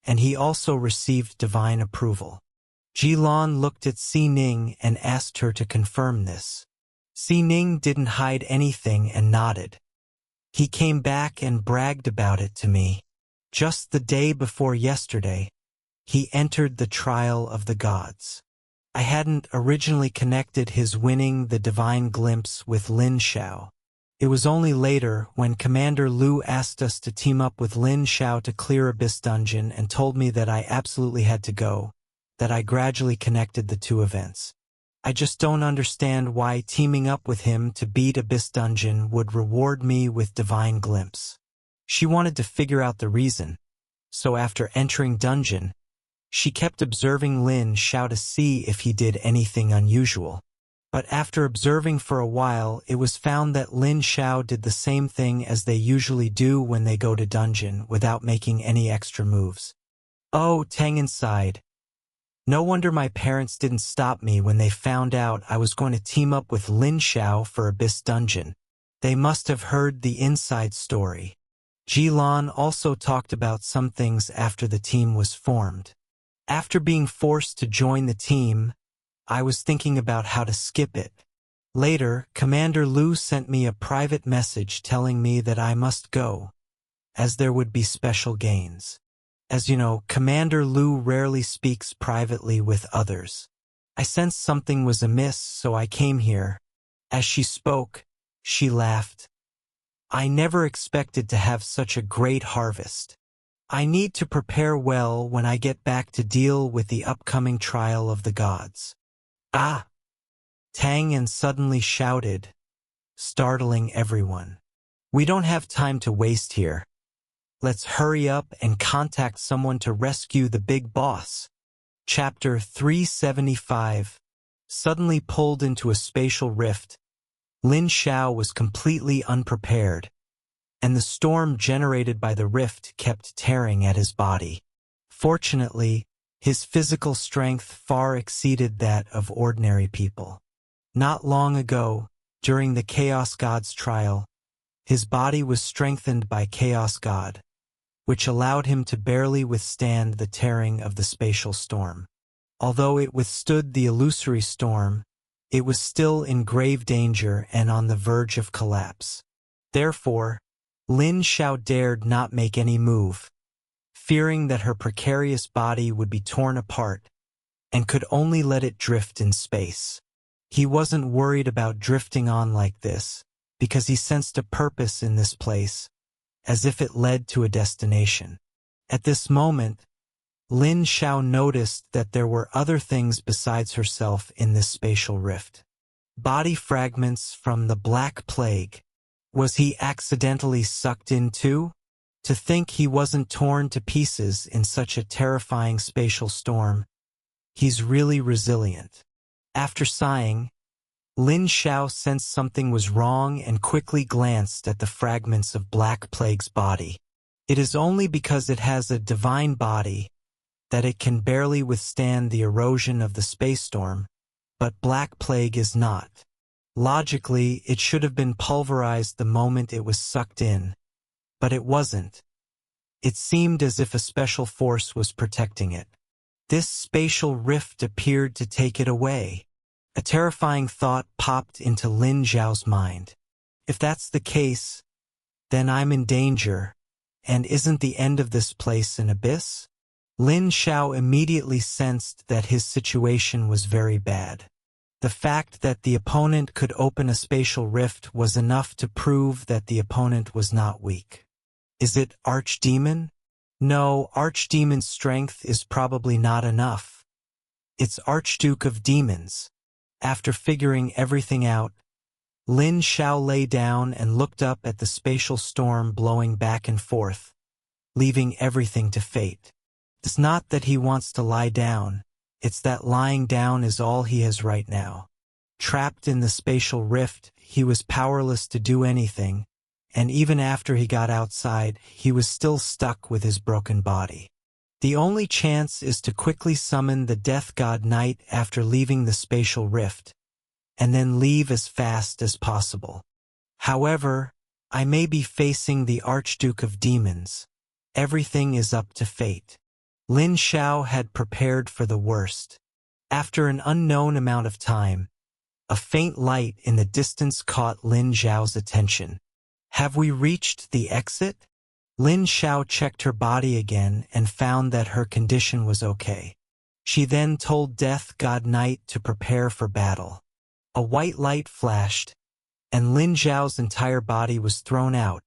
and he also received divine approval. Jilan looked at Sining and asked her to confirm this. Sining didn't hide anything and nodded. He came back and bragged about it to me. Just the day before yesterday, he entered the trial of the gods. I hadn't originally connected his winning the divine glimpse with Lin Xiao. It was only later, when Commander Lu asked us to team up with Lin Xiao to clear Abyss Dungeon and told me that I absolutely had to go, that I gradually connected the two events. I just don't understand why teaming up with him to beat Abyss Dungeon would reward me with divine glimpse. She wanted to figure out the reason, so after entering dungeon, she kept observing Lin Xiao to see if he did anything unusual. But after observing for a while, it was found that Lin Xiao did the same thing as they usually do when they go to dungeon without making any extra moves. Oh, Tang sighed. No wonder my parents didn't stop me when they found out I was going to team up with Lin Xiao for Abyss Dungeon. They must have heard the inside story. Jilan also talked about some things after the team was formed. After being forced to join the team, I was thinking about how to skip it. Later, Commander Lu sent me a private message telling me that I must go, as there would be special gains. As you know, Commander Lu rarely speaks privately with others. I sensed something was amiss, so I came here. As she spoke, she laughed. I never expected to have such a great harvest. I need to prepare well when I get back to deal with the upcoming trial of the gods. Ah! Tang suddenly shouted, startling everyone. We don't have time to waste here. Let's hurry up and contact someone to rescue the big boss. Chapter 375. Suddenly pulled into a spatial rift, Lin Xiao was completely unprepared, and the storm generated by the rift kept tearing at his body. Fortunately, his physical strength far exceeded that of ordinary people. Not long ago, during the Chaos God's trial, his body was strengthened by Chaos God, which allowed him to barely withstand the tearing of the spatial storm. Although it withstood the illusory storm, it was still in grave danger and on the verge of collapse. Therefore, Lin Xiao dared not make any move, fearing that her precarious body would be torn apart, and could only let it drift in space. He wasn't worried about drifting on like this, because he sensed a purpose in this place, as if it led to a destination. At this moment, Lin Xiao noticed that there were other things besides herself in this spatial rift. Body fragments from the Black Plague. Was he accidentally sucked in too? To think he wasn't torn to pieces in such a terrifying spatial storm. He's really resilient. After sighing, Lin Xiao sensed something was wrong and quickly glanced at the fragments of Black Plague's body. It is only because it has a divine body that it can barely withstand the erosion of the space storm, but Black Plague is not. Logically, it should have been pulverized the moment it was sucked in, but it wasn't. It seemed as if a special force was protecting it. This spatial rift appeared to take it away. A terrifying thought popped into Lin Xiao's mind. If that's the case, then I'm in danger, and isn't the end of this place an abyss? Lin Xiao immediately sensed that his situation was very bad. The fact that the opponent could open a spatial rift was enough to prove that the opponent was not weak. Is it Archdemon? No, Archdemon's strength is probably not enough. It's Archduke of Demons. After figuring everything out, Lin Xiao lay down and looked up at the spatial storm blowing back and forth, leaving everything to fate. It's not that he wants to lie down, it's that lying down is all he has right now. Trapped in the spatial rift, he was powerless to do anything, and even after he got outside, he was still stuck with his broken body. The only chance is to quickly summon the Death God Knight after leaving the spatial rift, and then leave as fast as possible. However, I may be facing the Archduke of Demons. Everything is up to fate. Lin Xiao had prepared for the worst. After an unknown amount of time, a faint light in the distance caught Lin Xiao's attention. Have we reached the exit? Lin Xiao checked her body again and found that her condition was okay. She then told Death God Knight to prepare for battle. A white light flashed, and Lin Xiao's entire body was thrown out,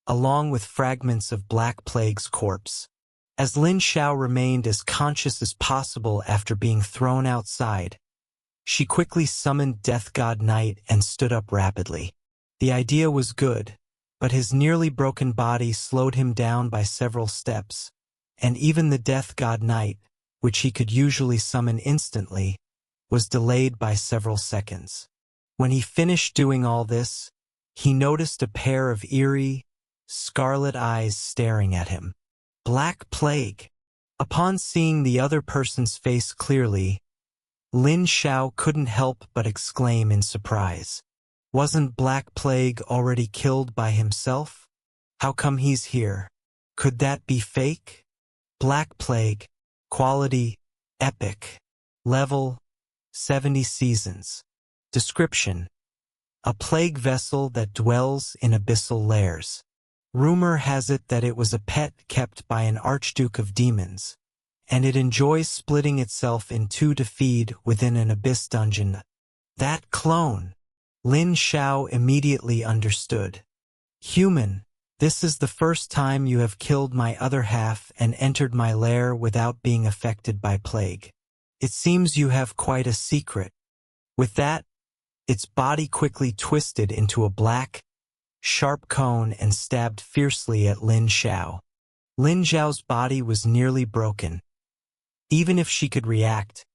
along with fragments of Black Plague's corpse. As Lin Xiao remained as conscious as possible after being thrown outside, she quickly summoned Death God Knight and stood up rapidly. The idea was good, but his nearly broken body slowed him down by several steps, and even the Death God Knight, which he could usually summon instantly, was delayed by several seconds. When he finished doing all this, he noticed a pair of eerie, scarlet eyes staring at him. Black Plague. Upon seeing the other person's face clearly, Lin Xiao couldn't help but exclaim in surprise. Wasn't Black Plague already killed by himself? How come he's here? Could that be fake? Black Plague. Quality, epic. Level, 70 seasons. Description: a plague vessel that dwells in abyssal lairs. Rumor has it that it was a pet kept by an Archduke of Demons, and it enjoys splitting itself in two to feed within an abyss dungeon. That clone! Lin Xiao immediately understood. Human, this is the first time you have killed my other half and entered my lair without being affected by plague. It seems you have quite a secret. With that, its body quickly twisted into a black, sharp cone and stabbed fiercely at Lin Xiao. Lin Xiao's body was nearly broken. Even if she could react,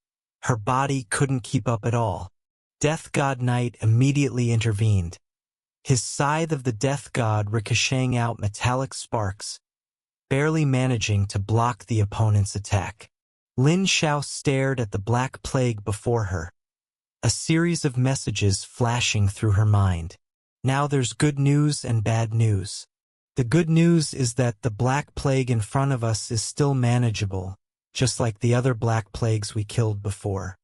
her body couldn't keep up at all. Death God Knight immediately intervened, his scythe of the Death God ricocheting out metallic sparks, barely managing to block the opponent's attack. Lin Xiao stared at the Black Plague before her, a series of messages flashing through her mind. Now there's good news and bad news. The good news is that the Black Plague in front of us is still manageable, just like the other Black Plagues we killed before.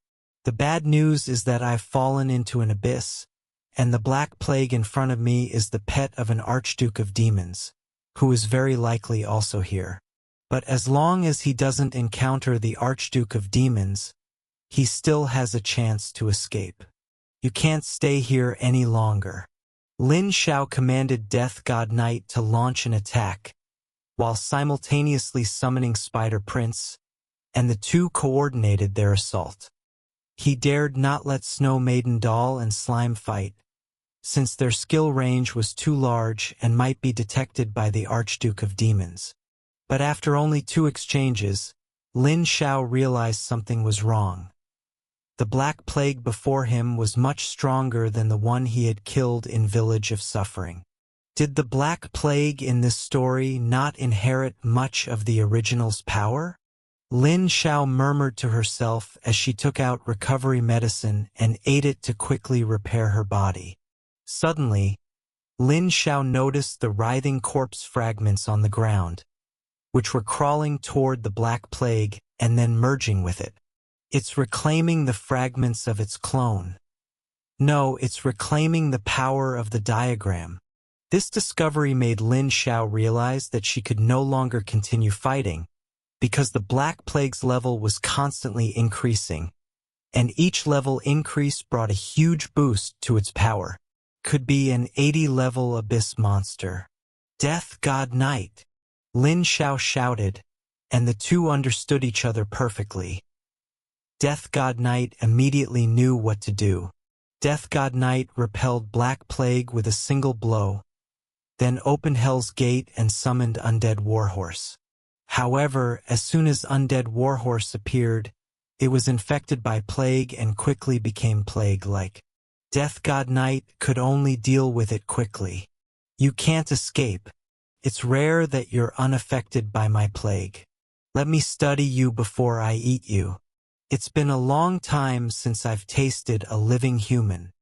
The bad news is that I've fallen into an abyss, and the Black Plague in front of me is the pet of an Archduke of Demons, who is very likely also here. But as long as he doesn't encounter the Archduke of Demons, he still has a chance to escape. You can't stay here any longer. Lin Xiao commanded Death God Knight to launch an attack, while simultaneously summoning Spider Prince, and the two coordinated their assault. He dared not let Snow Maiden Doll and Slime fight, since their skill range was too large and might be detected by the Archduke of Demons. But after only 2 exchanges, Lin Xiao realized something was wrong. The Black Plague before him was much stronger than the one he had killed in Village of Suffering. Did the Black Plague in this story not inherit much of the original's power? Lin Xiao murmured to herself as she took out recovery medicine and ate it to quickly repair her body. Suddenly, Lin Xiao noticed the writhing corpse fragments on the ground, which were crawling toward the Black Plague and then merging with it. It's reclaiming the fragments of its clone. No, it's reclaiming the power of the diagram. This discovery made Lin Xiao realize that she could no longer continue fighting, because the Black Plague's level was constantly increasing, and each level increase brought a huge boost to its power. Could be an 80-level abyss monster. Death God Knight, Lin Xiao shouted, and the two understood each other perfectly. Death God Knight immediately knew what to do. Death God Knight repelled Black Plague with a single blow, then opened Hell's Gate and summoned Undead Warhorse. However, as soon as Undead Warhorse appeared, it was infected by plague and quickly became plague-like. Death God Knight could only deal with it quickly. You can't escape. It's rare that you're unaffected by my plague. Let me study you before I eat you. It's been a long time since I've tasted a living human.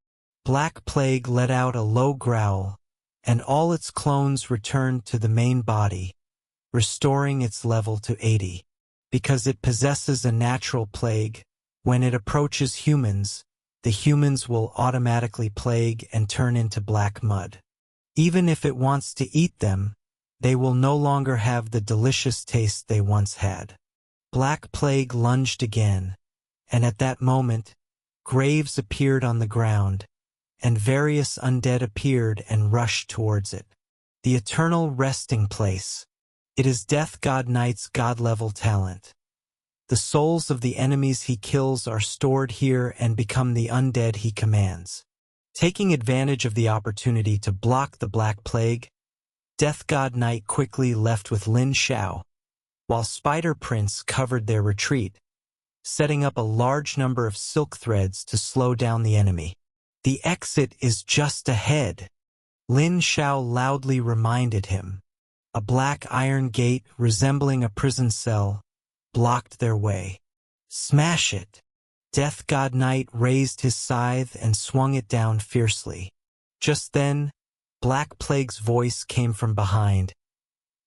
Black Plague let out a low growl, and all its clones returned to the main body, restoring its level to 80. Because it possesses a natural plague, when it approaches humans, the humans will automatically plague and turn into black mud. Even if it wants to eat them, they will no longer have the delicious taste they once had. Black Plague lunged again, and at that moment, graves appeared on the ground, and various undead appeared and rushed towards it. The eternal resting place. It is Death God Knight's god-level talent. The souls of the enemies he kills are stored here and become the undead he commands. Taking advantage of the opportunity to block the Black Plague, Death God Knight quickly left with Lin Xiao, while Spider Prince covered their retreat, setting up a large number of silk threads to slow down the enemy. The exit is just ahead, Lin Xiao loudly reminded him. A black iron gate resembling a prison cell blocked their way. Smash it! Death God Knight raised his scythe and swung it down fiercely. Just then, Black Plague's voice came from behind.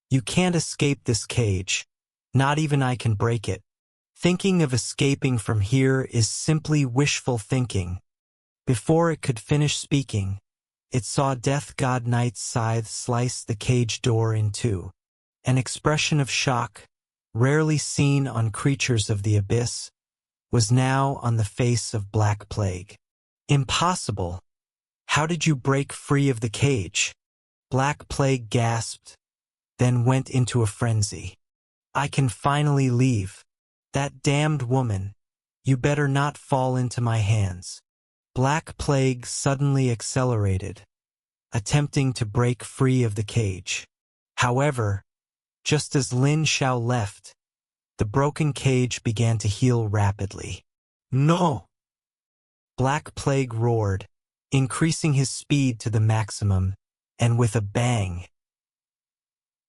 You can't escape this cage. Not even I can break it. Thinking of escaping from here is simply wishful thinking. Before it could finish speaking, it saw Death God Knight's scythe slice the cage door in two. An expression of shock, rarely seen on creatures of the abyss, was now on the face of Black Plague. Impossible! How did you break free of the cage? Black Plague gasped, then went into a frenzy. I can finally leave. That damned woman. You better not fall into my hands. Black Plague suddenly accelerated, attempting to break free of the cage. However, just as Lin Xiao left, the broken cage began to heal rapidly. No! Black Plague roared, increasing his speed to the maximum, and with a bang,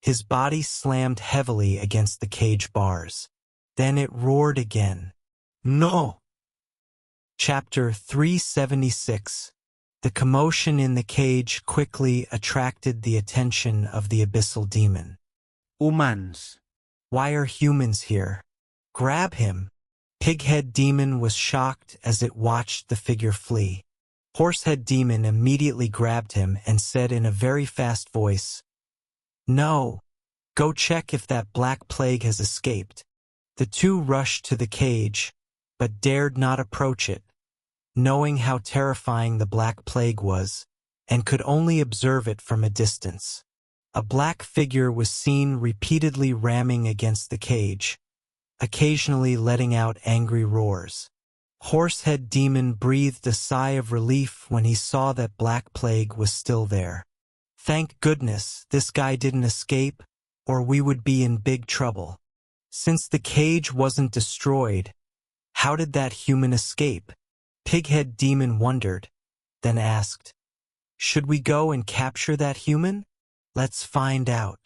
his body slammed heavily against the cage bars. Then it roared again. No! Chapter 376. The commotion in the cage quickly attracted the attention of the abyssal demon. Humans. Why are humans here? Grab him! Pighead Demon was shocked as it watched the figure flee. Horsehead Demon immediately grabbed him and said in a very fast voice, No! Go check if that Black Plague has escaped. The two rushed to the cage, but dared not approach it, knowing how terrifying the Black Plague was, and could only observe it from a distance. A black figure was seen repeatedly ramming against the cage, occasionally letting out angry roars. Horsehead Demon breathed a sigh of relief when he saw that Black Plague was still there. Thank goodness this guy didn't escape, or we would be in big trouble. Since the cage wasn't destroyed, how did that human escape? Pighead Demon wondered, then asked, Should we go and capture that human? Let's find out.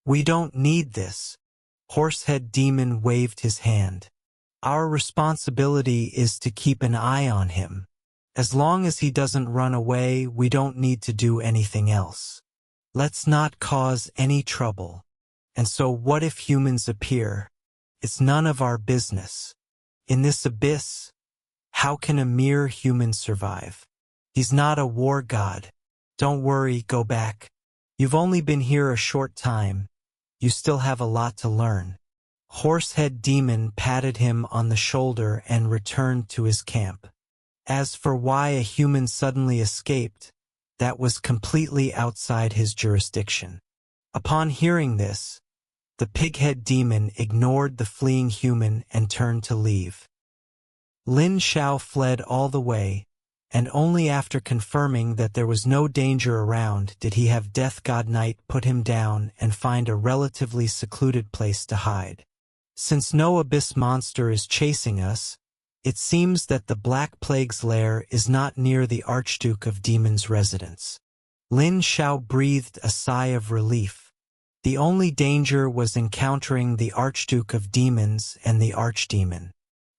We don't need this. Horsehead Demon waved his hand. Our responsibility is to keep an eye on him. As long as he doesn't run away, we don't need to do anything else. Let's not cause any trouble. And so what if humans appear? It's none of our business. In this abyss, how can a mere human survive? He's not a war god. Don't worry, go back. You've only been here a short time. You still have a lot to learn. Horsehead Demon patted him on the shoulder and returned to his camp. As for why a human suddenly escaped, that was completely outside his jurisdiction. Upon hearing this, the Pighead Demon ignored the fleeing human and turned to leave. Lin Xiao fled all the way, and only after confirming that there was no danger around did he have Death God Knight put him down and find a relatively secluded place to hide. Since no abyss monster is chasing us, it seems that the Black Plague's lair is not near the Archduke of Demons' residence. Lin Xiao breathed a sigh of relief. The only danger was encountering the Archduke of Demons and the Archdemon.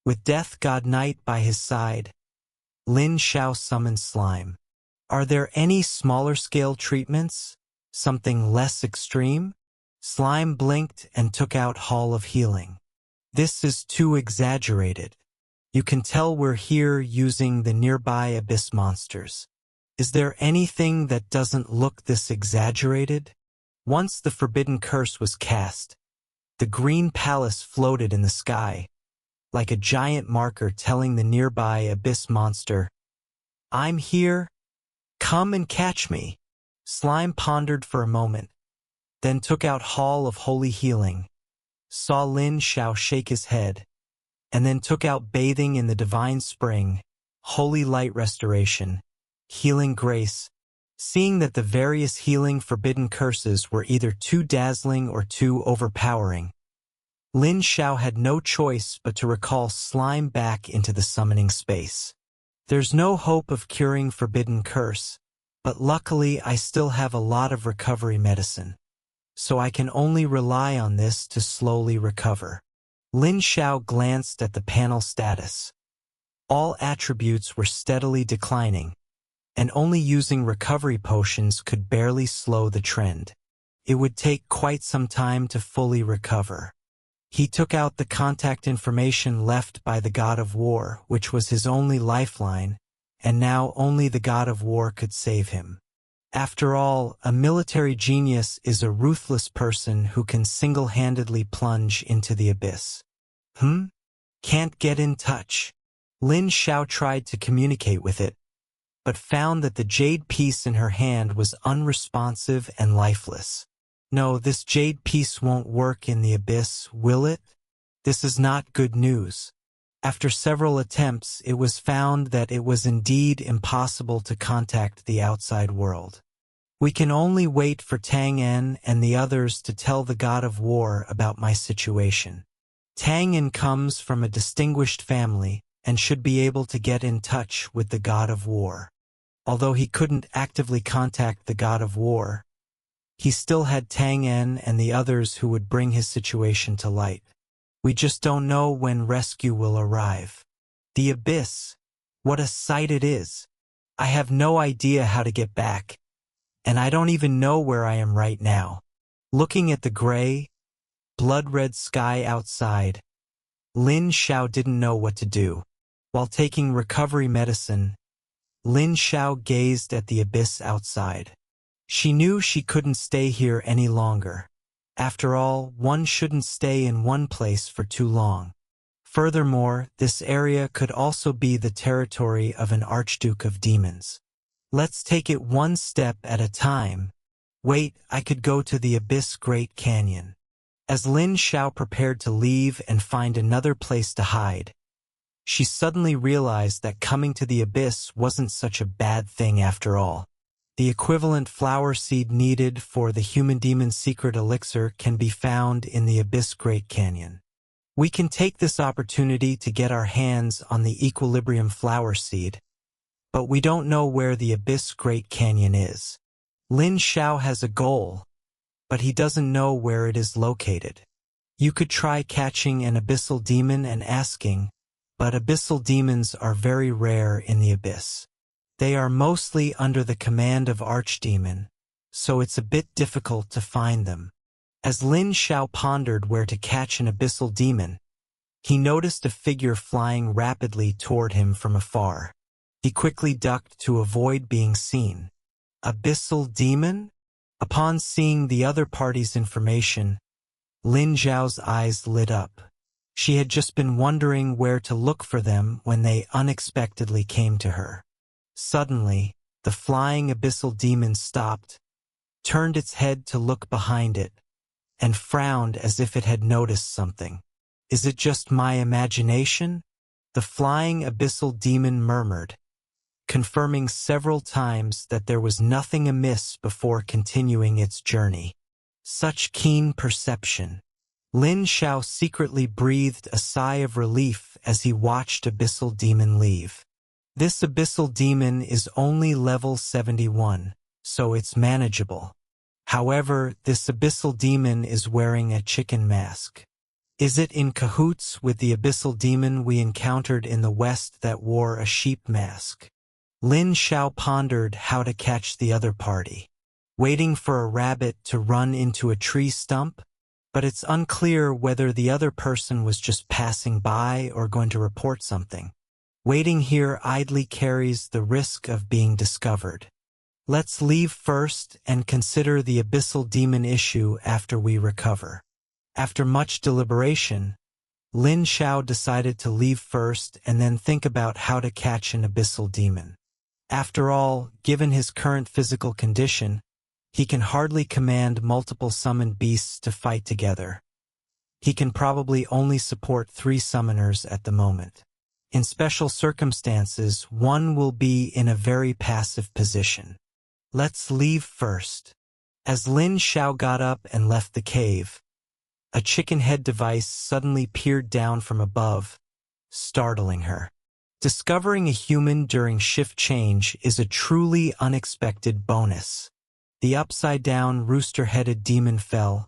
With Death God Knight by his side, Lin Xiao summoned Slime. Are there any smaller-scale treatments? Something less extreme? Slime blinked and took out Hall of Healing. This is too exaggerated. You can tell we're here using the nearby abyss monsters. Is there anything that doesn't look this exaggerated? Once the forbidden curse was cast, the green palace floated in the sky, like a giant marker telling the nearby abyss monster, "I'm here. Come and catch me." Slime pondered for a moment, then took out Hall of Holy Healing, saw Lin Xiao shake his head, and then took out Bathing in the Divine Spring, Holy Light Restoration, Healing Grace, seeing that the various healing forbidden curses were either too dazzling or too overpowering. Lin Xiao had no choice but to recall Slime back into the summoning space. There's no hope of curing forbidden curse, but luckily I still have a lot of recovery medicine, so I can only rely on this to slowly recover. Lin Xiao glanced at the panel status. All attributes were steadily declining, and only using recovery potions could barely slow the trend. It would take quite some time to fully recover. He took out the contact information left by the God of War, which was his only lifeline, and now only the God of War could save him. After all, a military genius is a ruthless person who can single-handedly plunge into the abyss. Can't get in touch. Lin Xiao tried to communicate with it, but found that the jade piece in her hand was unresponsive and lifeless. No, this jade piece won't work in the abyss, will it? This is not good news. After several attempts, it was found that it was indeed impossible to contact the outside world. We can only wait for Tang En and the others to tell the God of War about my situation. Tang En comes from a distinguished family and should be able to get in touch with the God of War. Although he couldn't actively contact the God of War, he still had Tang En and the others who would bring his situation to light. We just don't know when rescue will arrive. The abyss, what a sight it is. I have no idea how to get back, and I don't even know where I am right now. Looking at the gray, blood-red sky outside, Lin Xiao didn't know what to do. While taking recovery medicine, Lin Xiao gazed at the abyss outside. She knew she couldn't stay here any longer. After all, one shouldn't stay in one place for too long. Furthermore, this area could also be the territory of an Archduke of Demons. Let's take it one step at a time. Wait, I could go to the Abyss Great Canyon. As Lin Xiao prepared to leave and find another place to hide, she suddenly realized that coming to the abyss wasn't such a bad thing after all. The equivalent flower seed needed for the human-demon secret elixir can be found in the Abyss Great Canyon. We can take this opportunity to get our hands on the equilibrium flower seed, but we don't know where the Abyss Great Canyon is. Lin Xiao has a goal, but he doesn't know where it is located. You could try catching an abyssal demon and asking, but abyssal demons are very rare in the abyss. They are mostly under the command of Archdemon, so it's a bit difficult to find them. As Lin Xiao pondered where to catch an abyssal demon, he noticed a figure flying rapidly toward him from afar. He quickly ducked to avoid being seen. Abyssal demon? Upon seeing the other party's information, Lin Xiao's eyes lit up. She had just been wondering where to look for them when they unexpectedly came to her. Suddenly, the flying abyssal demon stopped, turned its head to look behind it, and frowned as if it had noticed something. "Is it just my imagination?" the flying abyssal demon murmured, confirming several times that there was nothing amiss before continuing its journey. Such keen perception. Lin Xiao secretly breathed a sigh of relief as he watched Abyssal Demon leave. This Abyssal Demon is only level 71, so it's manageable. However, this Abyssal Demon is wearing a chicken mask. Is it in cahoots with the Abyssal Demon we encountered in the West that wore a sheep mask? Lin Xiao pondered how to catch the other party. Waiting for a rabbit to run into a tree stump? But it's unclear whether the other person was just passing by or going to report something. Waiting here idly carries the risk of being discovered. Let's leave first and consider the Abyssal Demon issue after we recover. After much deliberation, Lin Xiao decided to leave first and then think about how to catch an Abyssal Demon. After all, given his current physical condition, he can hardly command multiple summoned beasts to fight together. He can probably only support 3 summoners at the moment. In special circumstances, one will be in a very passive position. Let's leave first. As Lin Xiao got up and left the cave, a chicken head device suddenly peered down from above, startling her. Discovering a human during shift change is a truly unexpected bonus. The upside-down rooster-headed demon fell,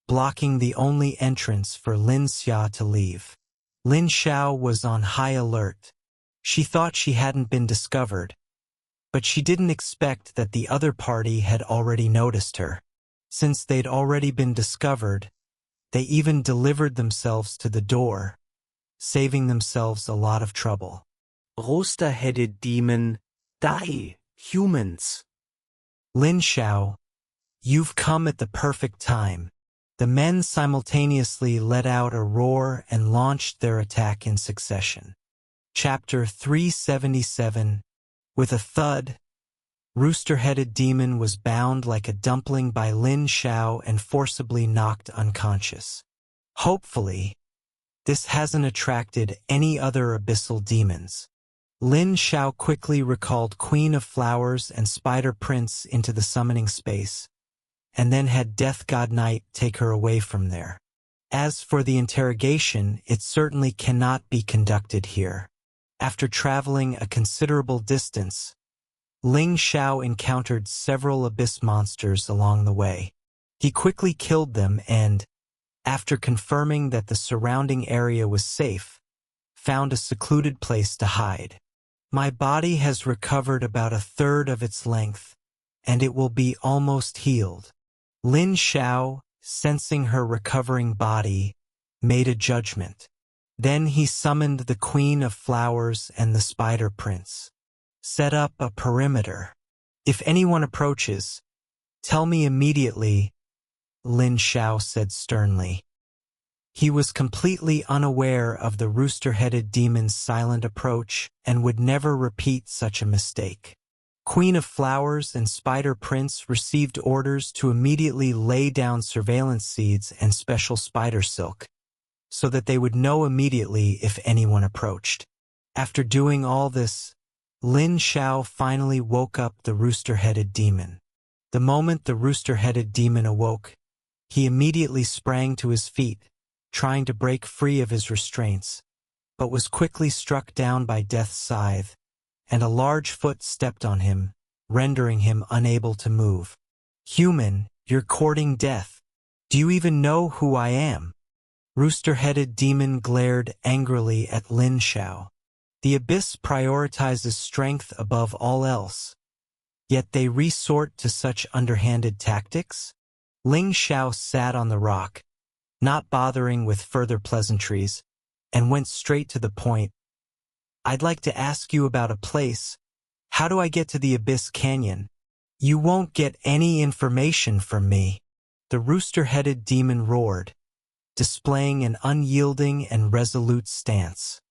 blocking the only entrance for Lin Xiao to leave. Lin Xiao was on high alert. She thought she hadn't been discovered, but she didn't expect that the other party had already noticed her. Since they'd already been discovered, they even delivered themselves to the door, saving themselves a lot of trouble. Rooster-headed demon, die, humans. Lin Xiao, you've come at the perfect time. The men simultaneously let out a roar and launched their attack in succession. Chapter 377. With a thud, Rooster-headed demon was bound like a dumpling by Lin Xiao and forcibly knocked unconscious. Hopefully, this hasn't attracted any other abyssal demons. Lin Xiao quickly recalled Queen of Flowers and Spider Prince into the summoning space, and then had Death God Knight take her away from there. As for the interrogation, it certainly cannot be conducted here. After traveling a considerable distance, Lin Xiao encountered several abyss monsters along the way. He quickly killed them and, after confirming that the surrounding area was safe, found a secluded place to hide. My body has recovered about 1/3 of its length, and it will be almost healed. Lin Xiao, sensing her recovering body, made a judgment. Then he summoned the Queen of Flowers and the Spider Prince. Set up a perimeter. If anyone approaches, tell me immediately, Lin Xiao said sternly. He was completely unaware of the rooster-headed demon's silent approach and would never repeat such a mistake. Queen of Flowers and Spider Prince received orders to immediately lay down surveillance seeds and special spider silk, so that they would know immediately if anyone approached. After doing all this, Lin Xiao finally woke up the rooster-headed demon. The moment the rooster-headed demon awoke, he immediately sprang to his feet, trying to break free of his restraints, but was quickly struck down by Death's scythe, and a large foot stepped on him, rendering him unable to move. Human, you're courting death. Do you even know who I am? Rooster-headed demon glared angrily at Lin Xiao. The abyss prioritizes strength above all else, yet they resort to such underhanded tactics? Lin Xiao sat on the rock, not bothering with further pleasantries, and went straight to the point. I'd like to ask you about a place. How do I get to the Abyss Canyon? You won't get any information from me. The rooster-headed demon roared. displaying an unyielding and resolute stance.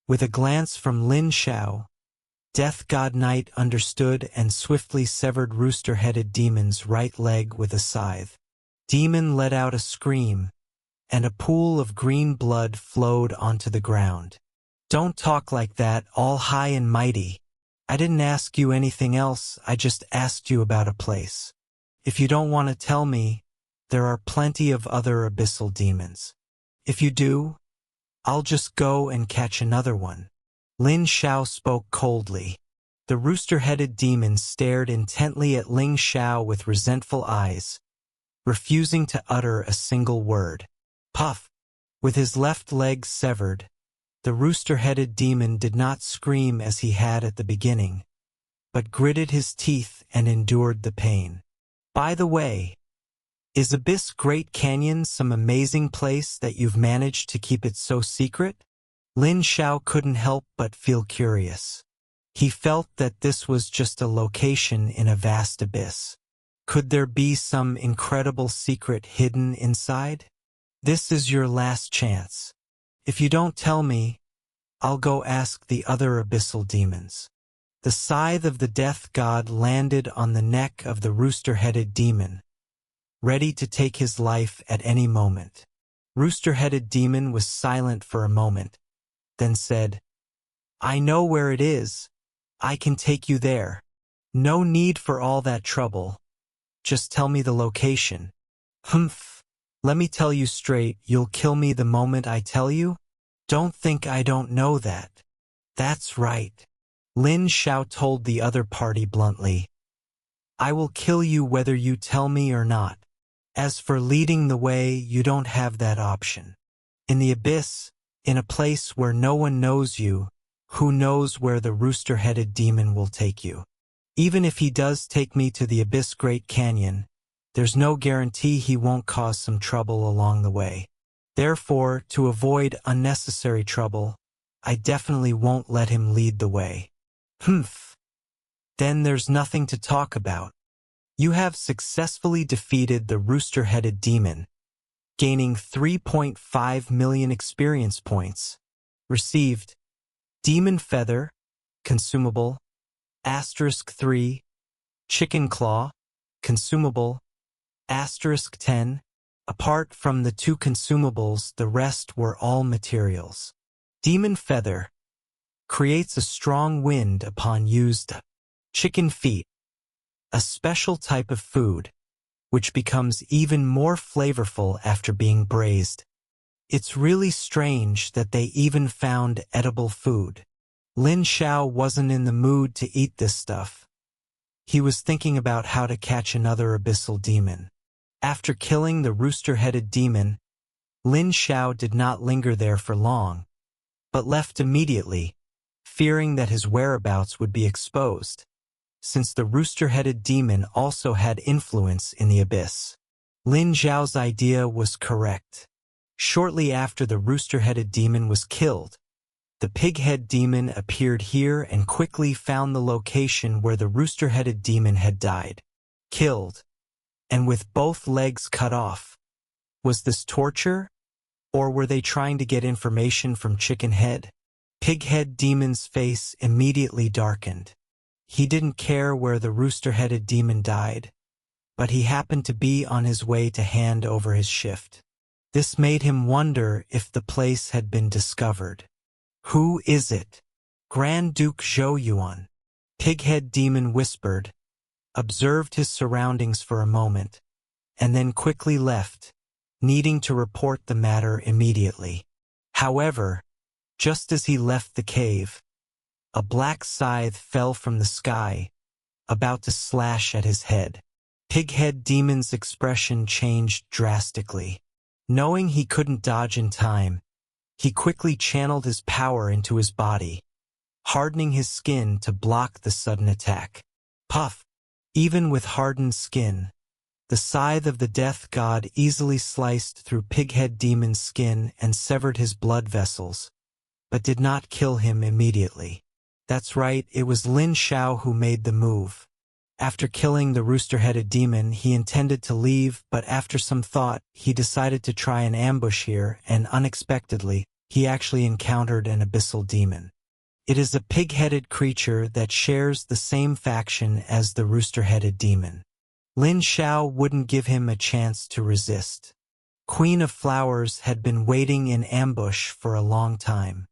With a glance from Lin Xiao, Death God Knight understood and swiftly severed Rooster-Headed Demon's right leg with a scythe. Demon let out a scream, and a pool of green blood flowed onto the ground. "Don't talk like that, all high and mighty. I didn't ask you anything else, I just asked you about a place. If you don't want to tell me, there are plenty of other abyssal demons. If you do, I'll just go and catch another one." Lin Xiao spoke coldly. The rooster-headed demon stared intently at Lin Xiao with resentful eyes, refusing to utter a single word. Puff! With his left leg severed, the rooster-headed demon did not scream as he had at the beginning, but gritted his teeth and endured the pain. "By the way, is Abyss Great Canyon some amazing place that you've managed to keep it so secret?" Lin Xiao couldn't help but feel curious. He felt that this was just a location in a vast abyss. Could there be some incredible secret hidden inside? "This is your last chance. If you don't tell me, I'll go ask the other abyssal demons." The scythe of the death god landed on the neck of the rooster-headed demon, ready to take his life at any moment. Rooster-headed demon was silent for a moment, then said, "I know where it is. I can take you there. No need for all that trouble. Just tell me the location." "Humph. Let me tell you straight, you'll kill me the moment I tell you? Don't think I don't know that." "That's right," Lin Xiao told the other party bluntly. "I will kill you whether you tell me or not. As for leading the way, you don't have that option. In the abyss, in a place where no one knows you, who knows where the rooster-headed demon will take you? Even if he does take me to the Abyss Great Canyon, there's no guarantee he won't cause some trouble along the way. Therefore, to avoid unnecessary trouble, I definitely won't let him lead the way." "Humph. Then there's nothing to talk about. You have successfully defeated the rooster-headed demon, gaining 3.5 million experience points. Received Demon Feather, consumable, *3, Chicken Claw, consumable, *10. Apart from the two consumables, the rest were all materials. Demon Feather creates a strong wind upon used. Chicken Feet, a special type of food, which becomes even more flavorful after being braised. It's really strange that they even found edible food. Lin Xiao wasn't in the mood to eat this stuff. He was thinking about how to catch another abyssal demon. After killing the rooster-headed demon, Lin Xiao did not linger there for long, but left immediately, fearing that his whereabouts would be exposed, since the rooster-headed demon also had influence in the abyss. Lin Xiao's idea was correct. Shortly after the rooster-headed demon was killed, the pig-head demon appeared here and quickly found the location where the rooster-headed demon had died. Killed, and with both legs cut off. Was this torture? Or were they trying to get information from Chicken Head? Pig-head demon's face immediately darkened. He didn't care where the rooster-headed demon died, but he happened to be on his way to hand over his shift. This made him wonder if the place had been discovered. "Who is it?" "Grand Duke Zhou Yuan," Pighead Demon whispered, observed his surroundings for a moment, and then quickly left, needing to report the matter immediately. However, just as he left the cave, a black scythe fell from the sky, about to slash at his head. Pighead Demon's expression changed drastically. Knowing he couldn't dodge in time, he quickly channeled his power into his body, hardening his skin to block the sudden attack. Puff! Even with hardened skin, the scythe of the death god easily sliced through Pighead Demon's skin and severed his blood vessels, but did not kill him immediately. That's right, it was Lin Xiao who made the move. After killing the rooster-headed demon, he intended to leave, but after some thought, he decided to try an ambush here, and unexpectedly, he actually encountered an abyssal demon. It is a pig-headed creature that shares the same faction as the rooster-headed demon. Lin Xiao wouldn't give him a chance to resist. Queen of Flowers had been waiting in ambush for a long time.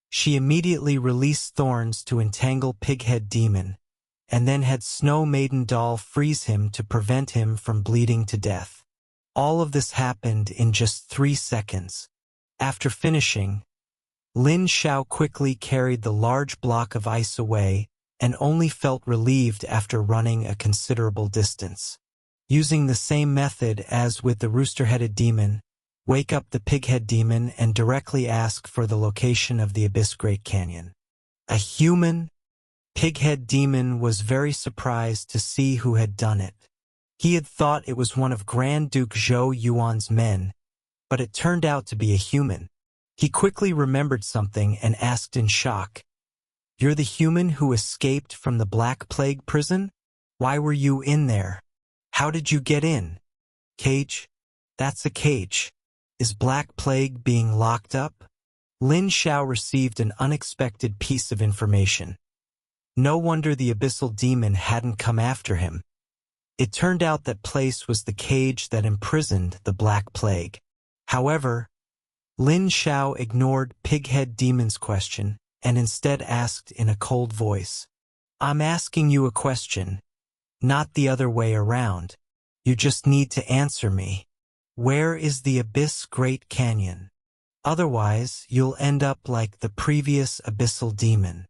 She immediately released thorns to entangle Pighead Demon, and then had Snow Maiden Doll freeze him to prevent him from bleeding to death. All of this happened in just 3 seconds. After finishing, Lin Xiao quickly carried the large block of ice away and only felt relieved after running a considerable distance. Using the same method as with the rooster-headed demon, wake up the pighead demon and directly ask for the location of the Abyss Great Canyon. A human pighead demon was very surprised to see who had done it. He had thought it was one of Grand Duke Zhou Yuan's men, but it turned out to be a human. He quickly remembered something and asked in shock, "You're the human who escaped from the Black Plague prison? Why were you in there? How did you get in?" "Cage? That's a cage. Is Black Plague being locked up?" Lin Xiao received an unexpected piece of information. No wonder the abyssal demon hadn't come after him. It turned out that place was the cage that imprisoned the Black Plague. However, Lin Xiao ignored Pighead Demon's question and instead asked in a cold voice, "I'm asking you a question, not the other way around. You just need to answer me. Where is the Abyss Great Canyon? Otherwise, you'll end up like the previous abyssal demon."